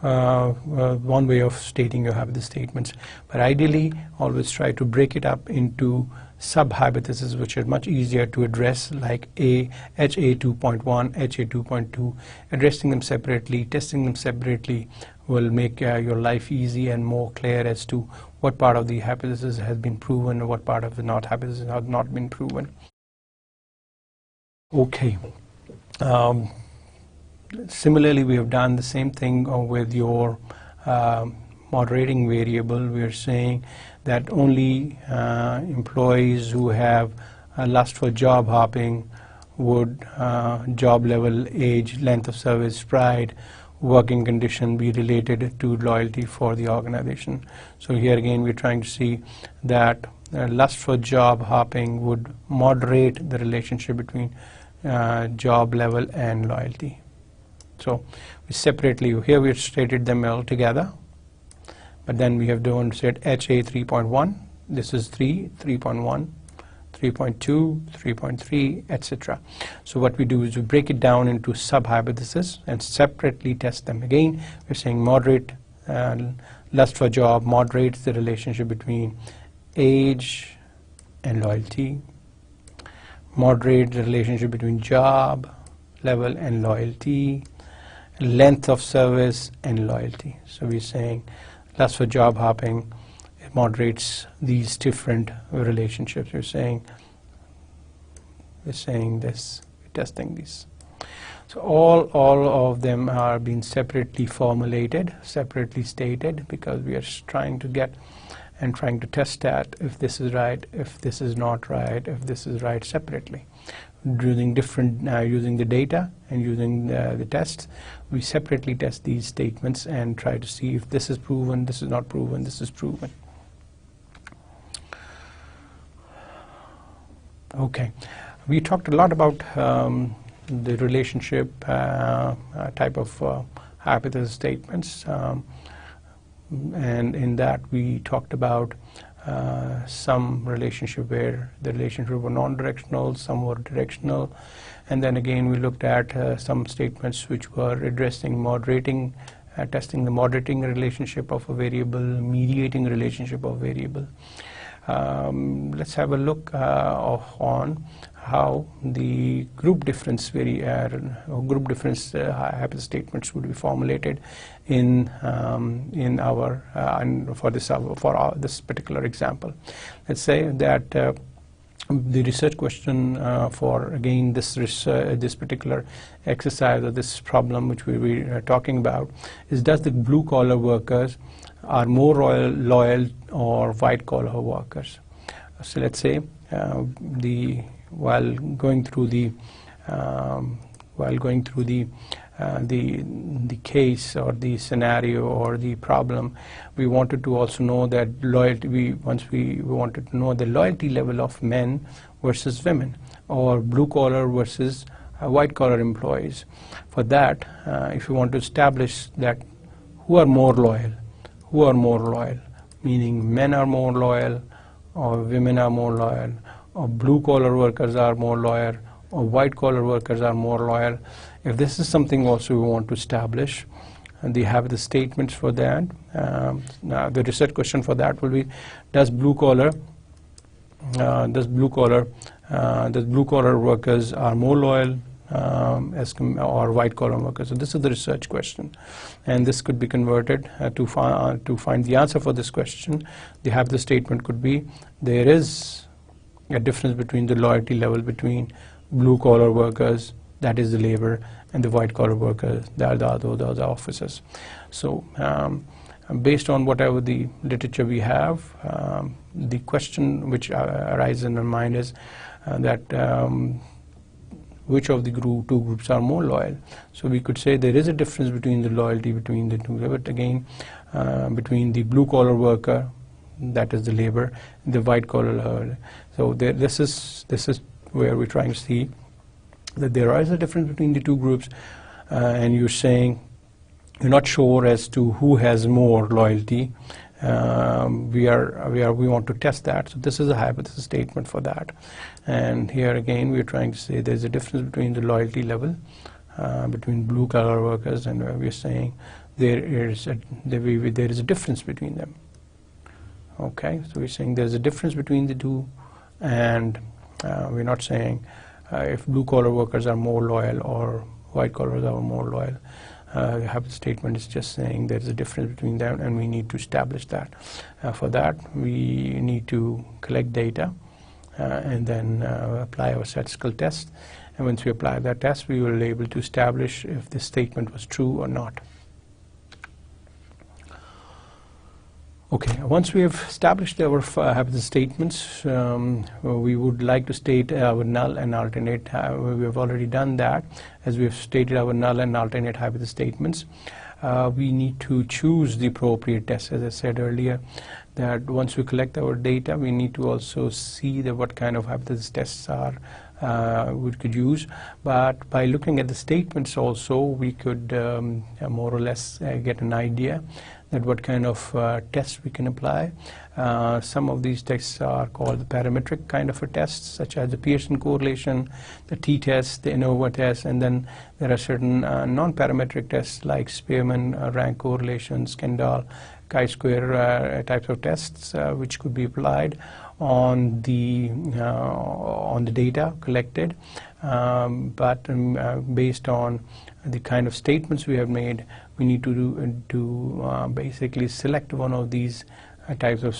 one way of stating your hypothesis statements. But ideally, always try to break it up into sub-hypotheses, which are much easier to address, like HA 2.1, HA 2.2. Addressing them separately, testing them separately will make your life easy and more clear as to what part of the hypothesis has been proven and what part of the hypothesis has not been proven. Okay. Similarly, we have done the same thing with your moderating variable. We are saying that only employees who have a lust for job hopping would job level, age, length of service, pride, working condition be related to loyalty for the organization. So here again we're trying to see that lust for job hopping would moderate the relationship between job level and loyalty. So we separately, here we have stated them all together, but then we have said HA 3.1, this is 3, 3.1, 3.2, 3.3, etc. So what we do is we break it down into sub-hypotheses and separately test them. Again, we're saying moderate lust for job moderates the relationship between age and loyalty, moderate the relationship between job level and loyalty, length of service and loyalty. So we're saying lust for job hopping, it moderates these different relationships. We're saying this, we're testing these. So all of them are being separately formulated, separately stated, because we are trying to get and trying to test that if this is right, if this is not right, if this is right separately. Using using the data and using the tests, we separately test these statements and try to see if this is proven, this is not proven, this is proven. Okay, we talked a lot about the relationship type of hypothesis statements, and in that we talked about some relationship where the relationship were non-directional, some were directional, and then again we looked at some statements which were addressing moderating, testing the moderating relationship of a variable, mediating relationship of variable. Let's have a look on how the group difference hypothesis statements would be formulated in our for this particular example. Let's say that the research question for again this particular exercise or this problem which we were talking about is, does the blue collar workers are more loyal or white collar workers? So let's say while going through the while going through the case or the scenario or the problem, we wanted to also know that loyalty. Once we wanted to know the loyalty level of men versus women, or blue collar versus white collar employees. For that, if you want to establish that who are more loyal, meaning men are more loyal, or women are more loyal, or blue collar workers are more loyal, or white collar workers are more loyal. If this is something also we want to establish, and they have the statements for that. Now the research question for that will be: does blue collar workers are more loyal or white collar workers? So this is the research question, and this could be converted to find the answer for this question. They have the statement could be: there is a difference between the loyalty level between blue collar workers, that is the labor, and the white collar workers, that are the officers. So based on whatever the literature we have, the question which arises in our mind is that which of the two groups are more loyal. So we could say there is a difference between the loyalty between the two, but again between the blue collar worker, that is the labor, and the white collar. So this is where we're trying to see that there is a difference between the two groups, and you're saying you're not sure as to who has more loyalty. We want to test that. So this is a hypothesis statement for that. And here again we're trying to say there's a difference between the loyalty level between blue collar workers, and we're saying there is a difference between them. Okay, so we're saying there's a difference between the two, and we're not saying if blue collar workers are more loyal or white collars are more loyal. The hypothesis statement is just saying there is a difference between them, and we need to establish that. For that, we need to collect data and then apply our statistical test. And once we apply that test, we will be able to establish if this statement was true or not. Okay, once we have established our hypothesis statements, we would like to state our null and alternate. We have already done that. As we have stated our null and alternate hypothesis statements, we need to choose the appropriate test. As I said earlier, that once we collect our data, we need to also see that what kind of hypothesis tests are we could use. But by looking at the statements also, we could more or less get an idea that what kind of tests we can apply. Some of these tests are called the parametric kind of a tests, such as the Pearson correlation, the t-test, the ANOVA test, and then there are certain non-parametric tests like Spearman rank correlations, Kendall, chi-square types of tests, which could be applied on the data collected, but based on the kind of statements we have made, we need to basically select one of these types of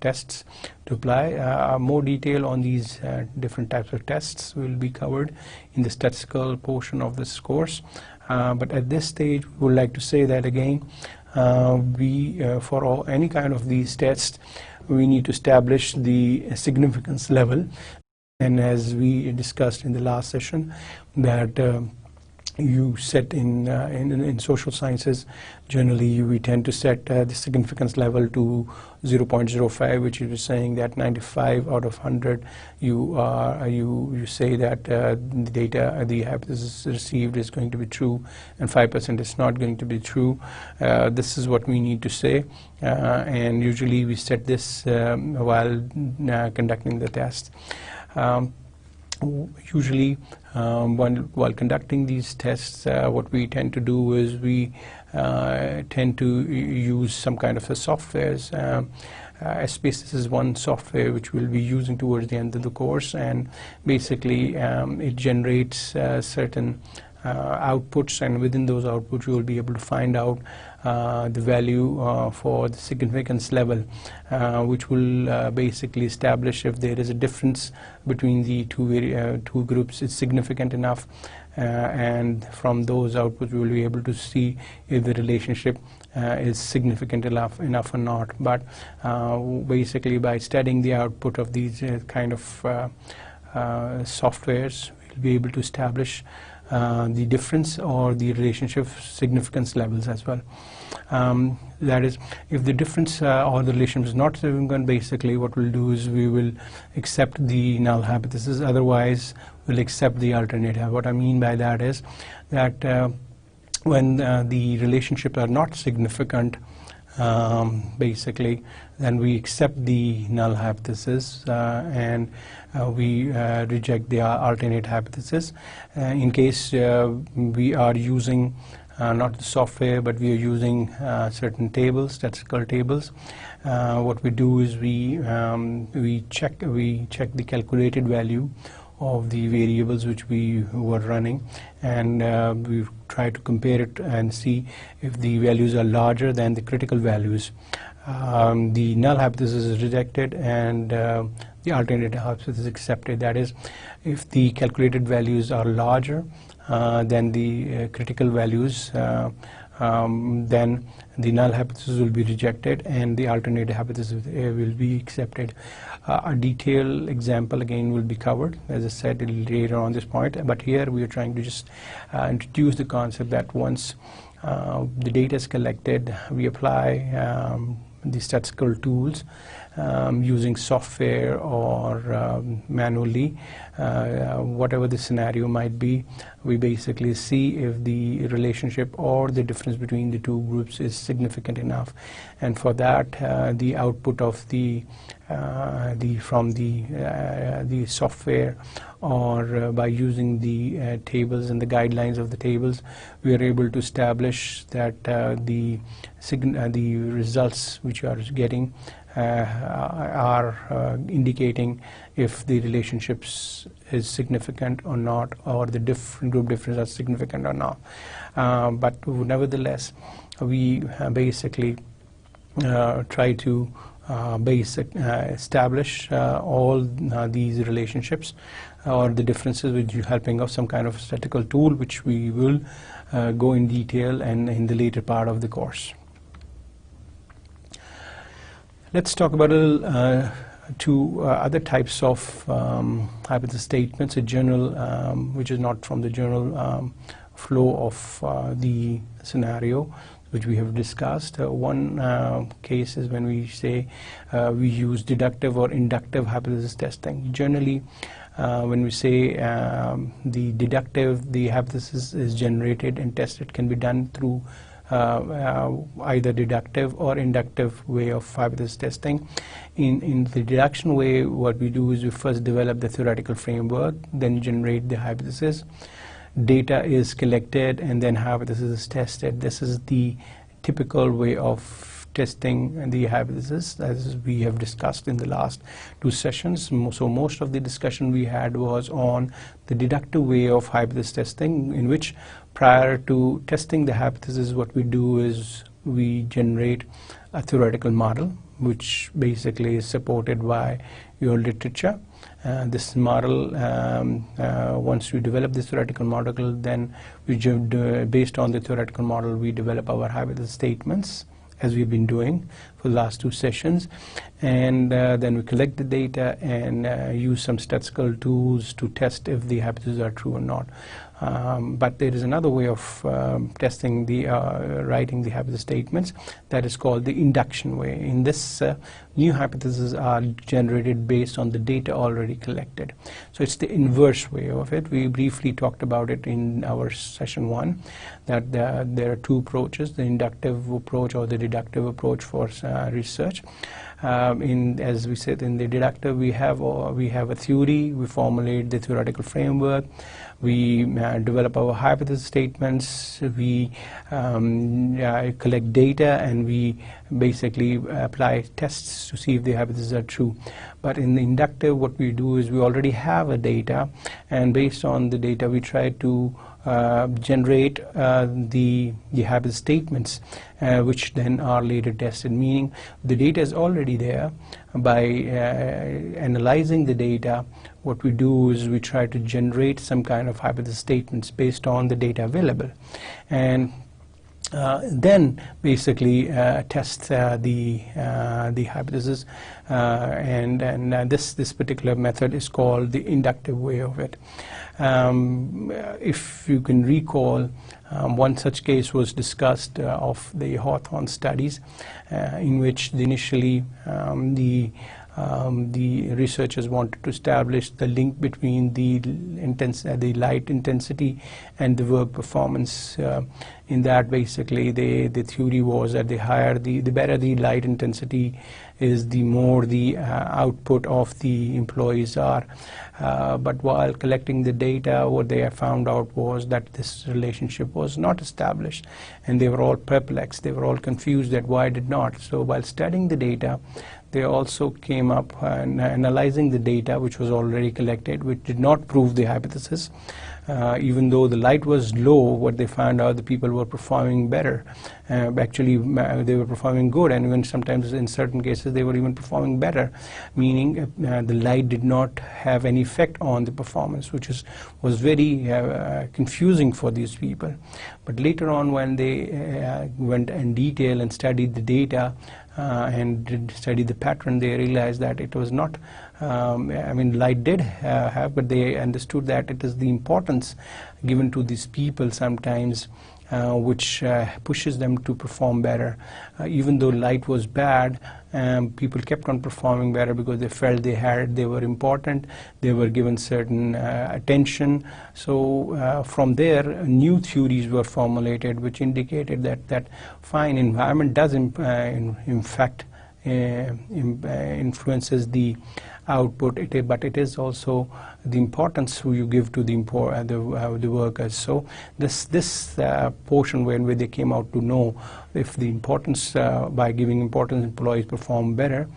tests to apply. More detail on these different types of tests will be covered in the statistical portion of this course. But at this stage, we would like to say that again, for any kind of these tests, we need to establish the significance level. And as we discussed in the last session, that you set in social sciences, generally we tend to set the significance level to 0.05, which is saying that 95 out of 100 you say that the data, the hypothesis received is going to be true, and 5% is not going to be true. This is what we need to say, and usually we set this while conducting the test. Usually while conducting these tests, what we tend to do is we tend to use some kind of a softwares. Space is one software which we'll be using towards the end of the course, and basically it generates certain outputs, and within those outputs you will be able to find out the value for the significance level, which will basically establish if there is a difference between the two groups is significant enough, and from those outputs we will be able to see if the relationship is significant enough or not. But basically by studying the output of these kind of softwares, we'll be able to establish the difference or the relationship significance levels as well. That is, if the difference or the relationship is not significant, basically what we'll do is we will accept the null hypothesis, otherwise we'll accept the alternative. What I mean by that is that when the relationships are not significant, basically, then we accept the null hypothesis and we reject the alternate hypothesis. In case we are using not the software, but we are using certain tables, statistical tables. What we do is we check the calculated value of the variables which we were running, and we try to compare it and see if the values are larger than the critical values. The null hypothesis is rejected and the alternate hypothesis is accepted. That is, if the calculated values are larger than the critical values, then the null hypothesis will be rejected and the alternate hypothesis will be accepted. A detailed example again will be covered, as I said, later on this point, but here we are trying to just introduce the concept that once the data is collected, we apply the statistical tools using software or manually, whatever the scenario might be. We basically see if the relationship or the difference between the two groups is significant enough, and for that the output of the software or by using the tables and the guidelines of the tables, we are able to establish that the results which you are getting are indicating if the relationships is significant or not, or the group difference are significant or not. But nevertheless, we basically try to establish all these relationships or the differences with helping of some kind of statistical tool, which we will go in detail and in the later part of the course. Let's talk about two other types of hypothesis statements, a general, which is not from the general flow of the scenario, which we have discussed. One case is when we say we use deductive or inductive hypothesis testing. Generally, when we say the deductive, the hypothesis is generated and tested, can be done through either deductive or inductive way of hypothesis testing. In the deduction way, what we do is we first develop the theoretical framework, then generate the hypothesis. Data is collected and then hypothesis is tested. This is the typical way of testing the hypothesis, as we have discussed in the last two sessions. So most of the discussion we had was on the deductive way of hypothesis testing, in which prior to testing the hypothesis, what we do is we generate a theoretical model, which basically is supported by your literature. This model, once we develop this theoretical model, then we based on the theoretical model, we develop our hypothesis statements, as we've been doing for the last two sessions, and then we collect the data and use some statistical tools to test if the hypotheses are true or not. But there is another way of testing the writing the hypothesis statements, that is called the induction way. In this, new hypotheses are generated based on the data already collected. So it's the inverse way of it. We briefly talked about it in our session 1, that there are two approaches: the inductive approach or the deductive approach for research. As we said, in the deductive, we have a theory, we formulate the theoretical framework, we develop our hypothesis statements, we collect data, and we basically apply tests to see if the hypotheses are true. But in the inductive, what we do is we already have a data, and based on the data, we try to generate the hypothesis statements, which then are later tested, meaning the data is already there. By analyzing the data, what we do is we try to generate some kind of hypothesis statements based on the data available. And then basically test the hypothesis, and this particular method is called the inductive way of it. If you can recall, one such case was discussed of the Hawthorne studies, in which initially the researchers wanted to establish the link between the light intensity and the work performance. In that, basically, the theory was that the better the light intensity is, the more the output of the employees are. But while collecting the data, what they found out was that this relationship was not established, and they were all perplexed. They were all confused that why did not. So while studying the data, they also came up and analyzing the data which was already collected, which did not prove the hypothesis. Even though the light was low, what they found out, the people were performing better. Actually, they were performing good, and even sometimes in certain cases they were even performing better, meaning the light did not have any effect on the performance, which was very confusing for these people. But later on, when they went in detail and studied the data, and studied the pattern, they realized that it was not, I mean, light did have, but they understood that it is the importance given to these people sometimes which pushes them to perform better. Even though light was bad, people kept on performing better because they felt they were important, they were given certain attention. So from there, new theories were formulated which indicated that fine, environment does in fact influences the output, but it is also the importance who you give to the workers. So this portion where they came out to know if the importance, by giving importance, employees perform better.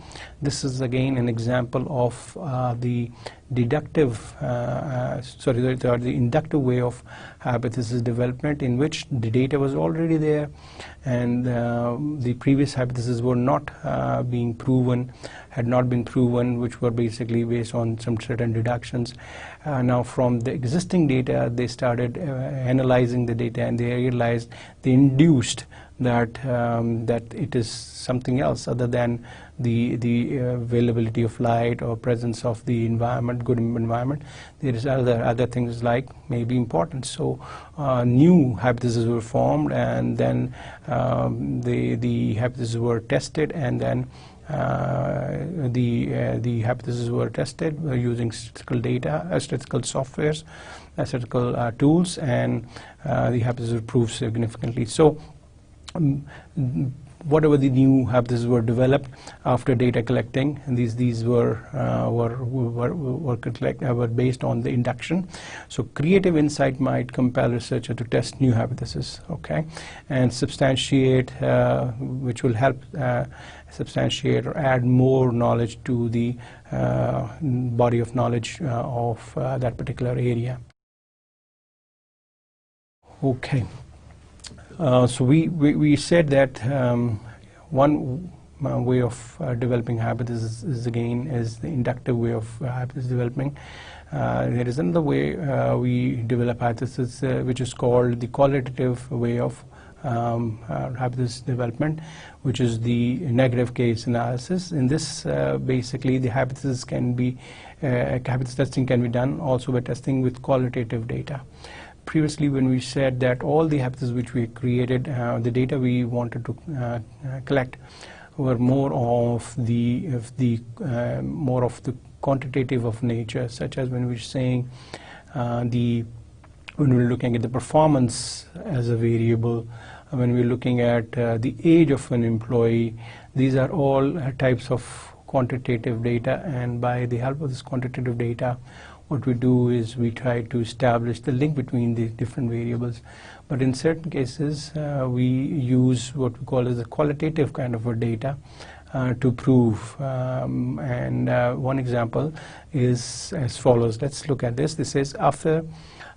This is again an example of the deductive, the inductive way of hypothesis development, in which the data was already there, and the previous hypotheses were not being proven, had not been proven, which were basically based on some certain deductions. Now from the existing data, they started analyzing the data, and they realized, they induced that that it is something else other than the availability of light or presence of the environment, good environment. There is other things like maybe important. So new hypotheses were formed, and then the hypotheses were tested, and then the hypotheses were tested using statistical data, statistical softwares, statistical tools, and the hypothesis were proved significantly. So whatever the new hypotheses were developed after data collecting, and these were based on the induction. So creative insight might compel researcher to test new hypotheses, okay, and substantiate, which will help substantiate or add more knowledge to the body of knowledge of that particular area. Okay. So we said that one way of developing hypothesis is the inductive way of hypothesis developing. There is another way we develop hypothesis, which is called the qualitative way of hypothesis development, which is the negative case analysis. In this, basically, the hypothesis hypothesis testing can be done also by testing with qualitative data. Previously, when we said that all the hypotheses which we created, the data we wanted to collect were more of the quantitative of nature, such as when we're saying when we're looking at the performance as a variable, when we're looking at the age of an employee. These are all types of quantitative data, and by the help of this quantitative data, what we do is we try to establish the link between the different variables. But in certain cases, we use what we call as a qualitative kind of a data to prove. One example is as follows. Let's look at this. This is after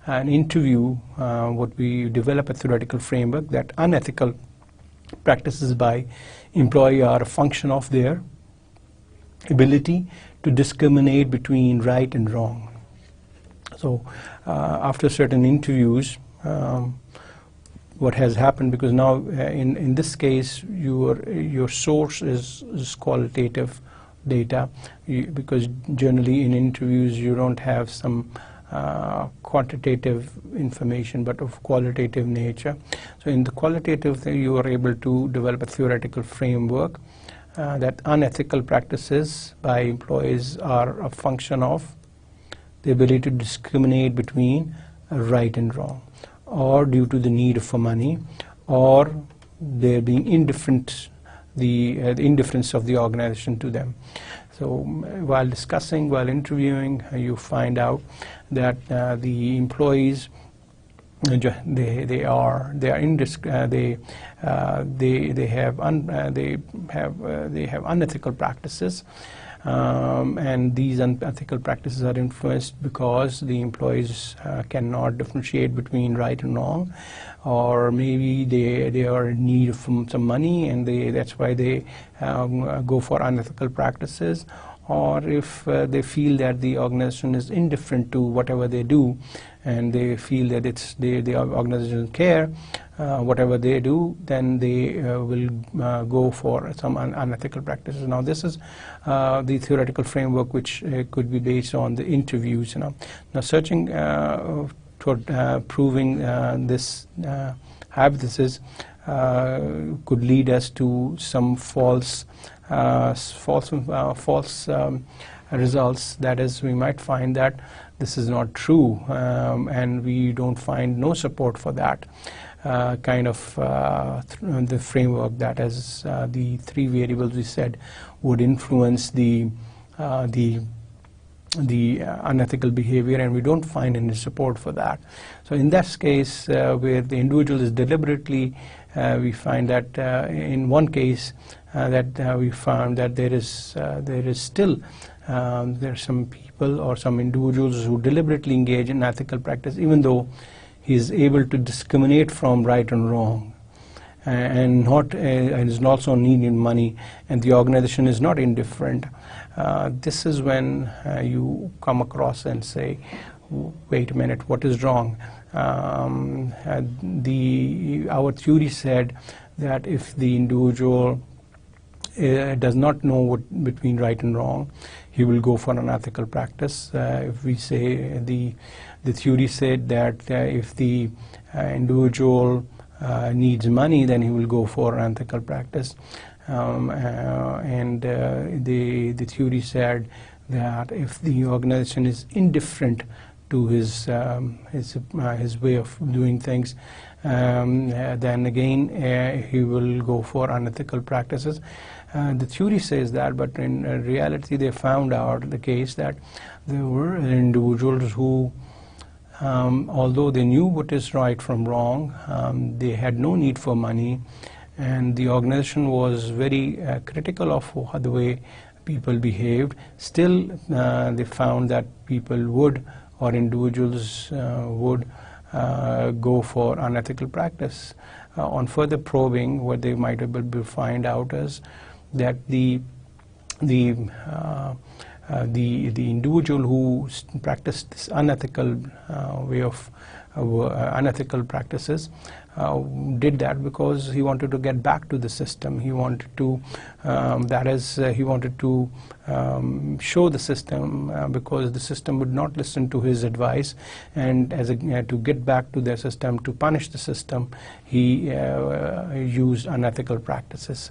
an interview, what we develop a theoretical framework that unethical practices by employee are a function of their ability to discriminate between right and wrong. So after certain interviews, what has happened, because now in this case your source is qualitative data, because generally in interviews you don't have some quantitative information but of qualitative nature. So in the qualitative thing, you are able to develop a theoretical framework that unethical practices by employees are a function of the ability to discriminate between right and wrong, or due to the need for money, or there being indifferent, the indifference of the organization to them. So while discussing, while interviewing, you find out that the employees they have unethical practices, and these unethical practices are influenced because the employees cannot differentiate between right and wrong, or maybe they are in need of some money and that's why they go for unethical practices, or if they feel that the organization is indifferent to whatever they do and they feel that the organization doesn't care whatever they do, then they will go for some unethical practices. Now this is the theoretical framework which could be based on the interviews. Now searching toward proving this hypothesis could lead us to some false results. That is, we might find that this is not true, and we don't find no support for that kind of the framework, that is the three variables we said would influence the unethical behavior, and we don't find any support for that. So in that case, where the individual is deliberately, we find that in one case that we found that there is still there are some people or some individuals who deliberately engage in ethical practice even though he is able to discriminate from right and wrong, and is also needing money, and the organization is not indifferent. This is when you come across and say, wait a minute, what is wrong? Our theory said that if the individual does not know what between right and wrong, he will go for an unethical practice. If we say the theory said that if the individual needs money, then he will go for an unethical practice. And the theory said that if the organization is indifferent to his way of doing things, then again he will go for unethical practices. The theory says that, but in reality they found out the case that there were individuals who, although they knew what is right from wrong, they had no need for money, and the organization was very critical of the way people behaved. Still they found that people would, or individuals would go for unethical practice. On further probing, what they might be able to find out is that the individual who practiced this unethical way of unethical practices did that because he wanted to get back to the system. He wanted to, he wanted to show the system because the system would not listen to his advice, and to get back to their system, to punish the system, he used unethical practices.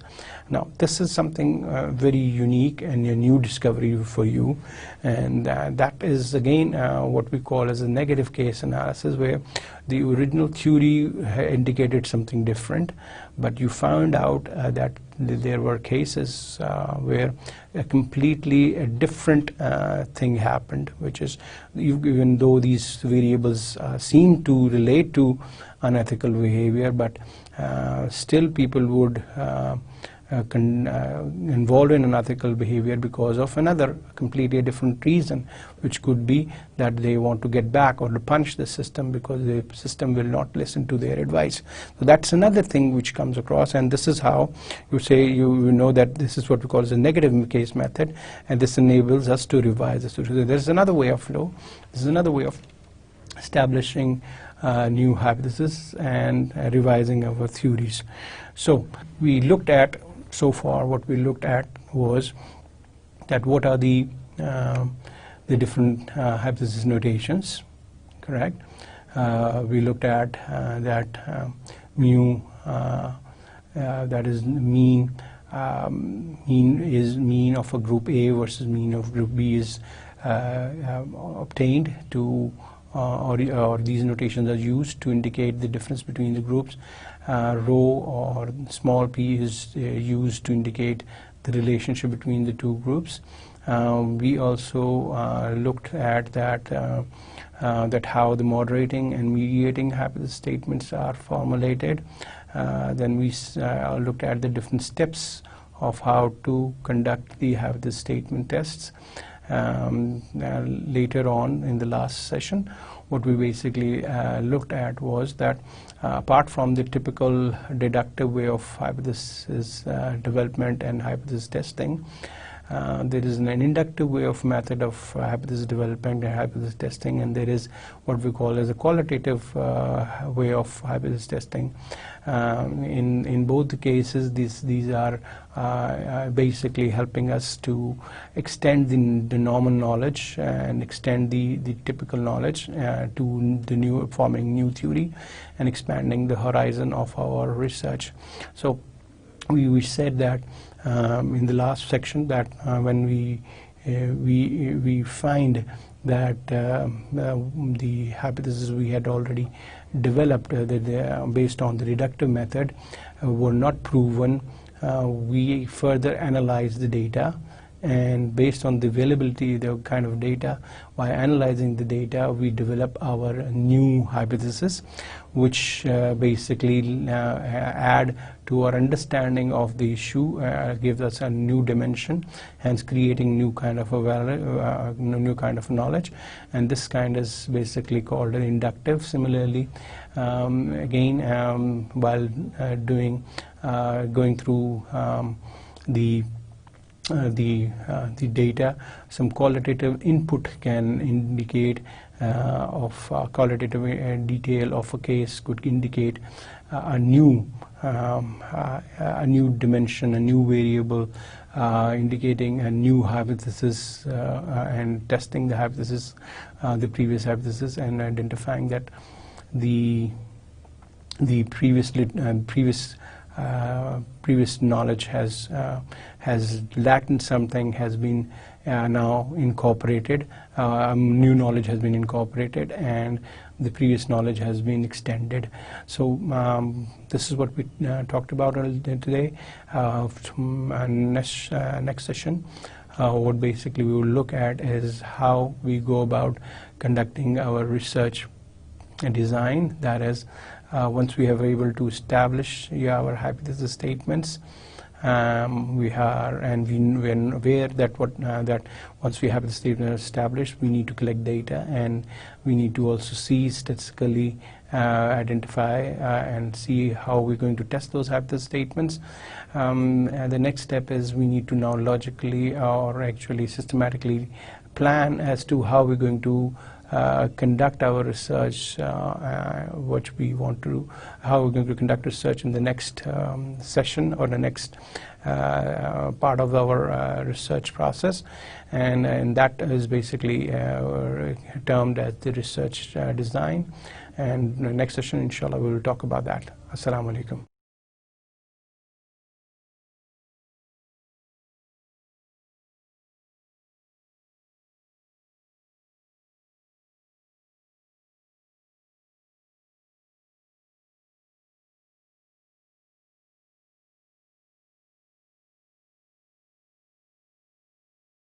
Now this is something very unique and a new discovery for you, and that is again what we call as a negative case analysis, where the original theory indicated something different, but you found out that there were cases where a completely different thing happened, which is even though these variables seem to relate to unethical behavior, but still people would involved in unethical behavior because of another completely different reason, which could be that they want to get back or to punish the system because the system will not listen to their advice. So that's another thing which comes across, and this is how you say you know that this is what we call as a negative case method, and this enables us to revise this. So there's another way of flow. This is another way of establishing new hypotheses and revising our theories. So we looked at, so far what we looked at was that what are the different hypothesis notations, correct? We looked at that mu, that is mean. Mean is mean of a group A versus mean of group B is obtained to, or these notations are used to indicate the difference between the groups. Rho or small p is used to indicate the relationship between the two groups. We also looked at that how the moderating and mediating hypothesis statements are formulated. Then we looked at the different steps of how to conduct the hypothesis statement tests. Later on in the last session, what we basically looked at was that apart from the typical deductive way of hypothesis development and hypothesis testing, there is an inductive way of method of hypothesis development and hypothesis testing, and there is what we call as a qualitative way of hypothesis testing. In both the cases, these are basically helping us to extend the normal knowledge and extend the typical knowledge to the forming new theory and expanding the horizon of our research. So we said that in the last section that when we find that the hypotheses we had already developed based on the deductive method were not proven, we further analyze the data, and based on the availability, the kind of data, by analyzing the data, we develop our new hypothesis, which basically add to our understanding of the issue, gives us a new dimension, hence creating new kind of a new kind of knowledge, and this kind is basically called an inductive. Similarly, again, while going through the data, some qualitative input can indicate qualitative detail of a case could indicate a new dimension, a new variable, indicating a new hypothesis, and testing the hypothesis, the previous hypothesis, and identifying that the previous knowledge has lacked something, has been now incorporated, new knowledge has been incorporated, and the previous knowledge has been extended. So this is what we talked about today. Next session, what basically we will look at is how we go about conducting our research and design. That is, once we have able to establish our hypothesis statements, we are aware that once we have the statement established, we need to collect data, and we need to also see statistically identify and see how we're going to test those hypothesis statements. And the next step is we need to now logically or actually systematically plan as to how we're going to conduct our research, what we want to do, how we're going to conduct research in the next session or the next part of our research process, and that is basically termed as the research design. And the next session, inshallah, we will talk about that. Assalamu alaikum.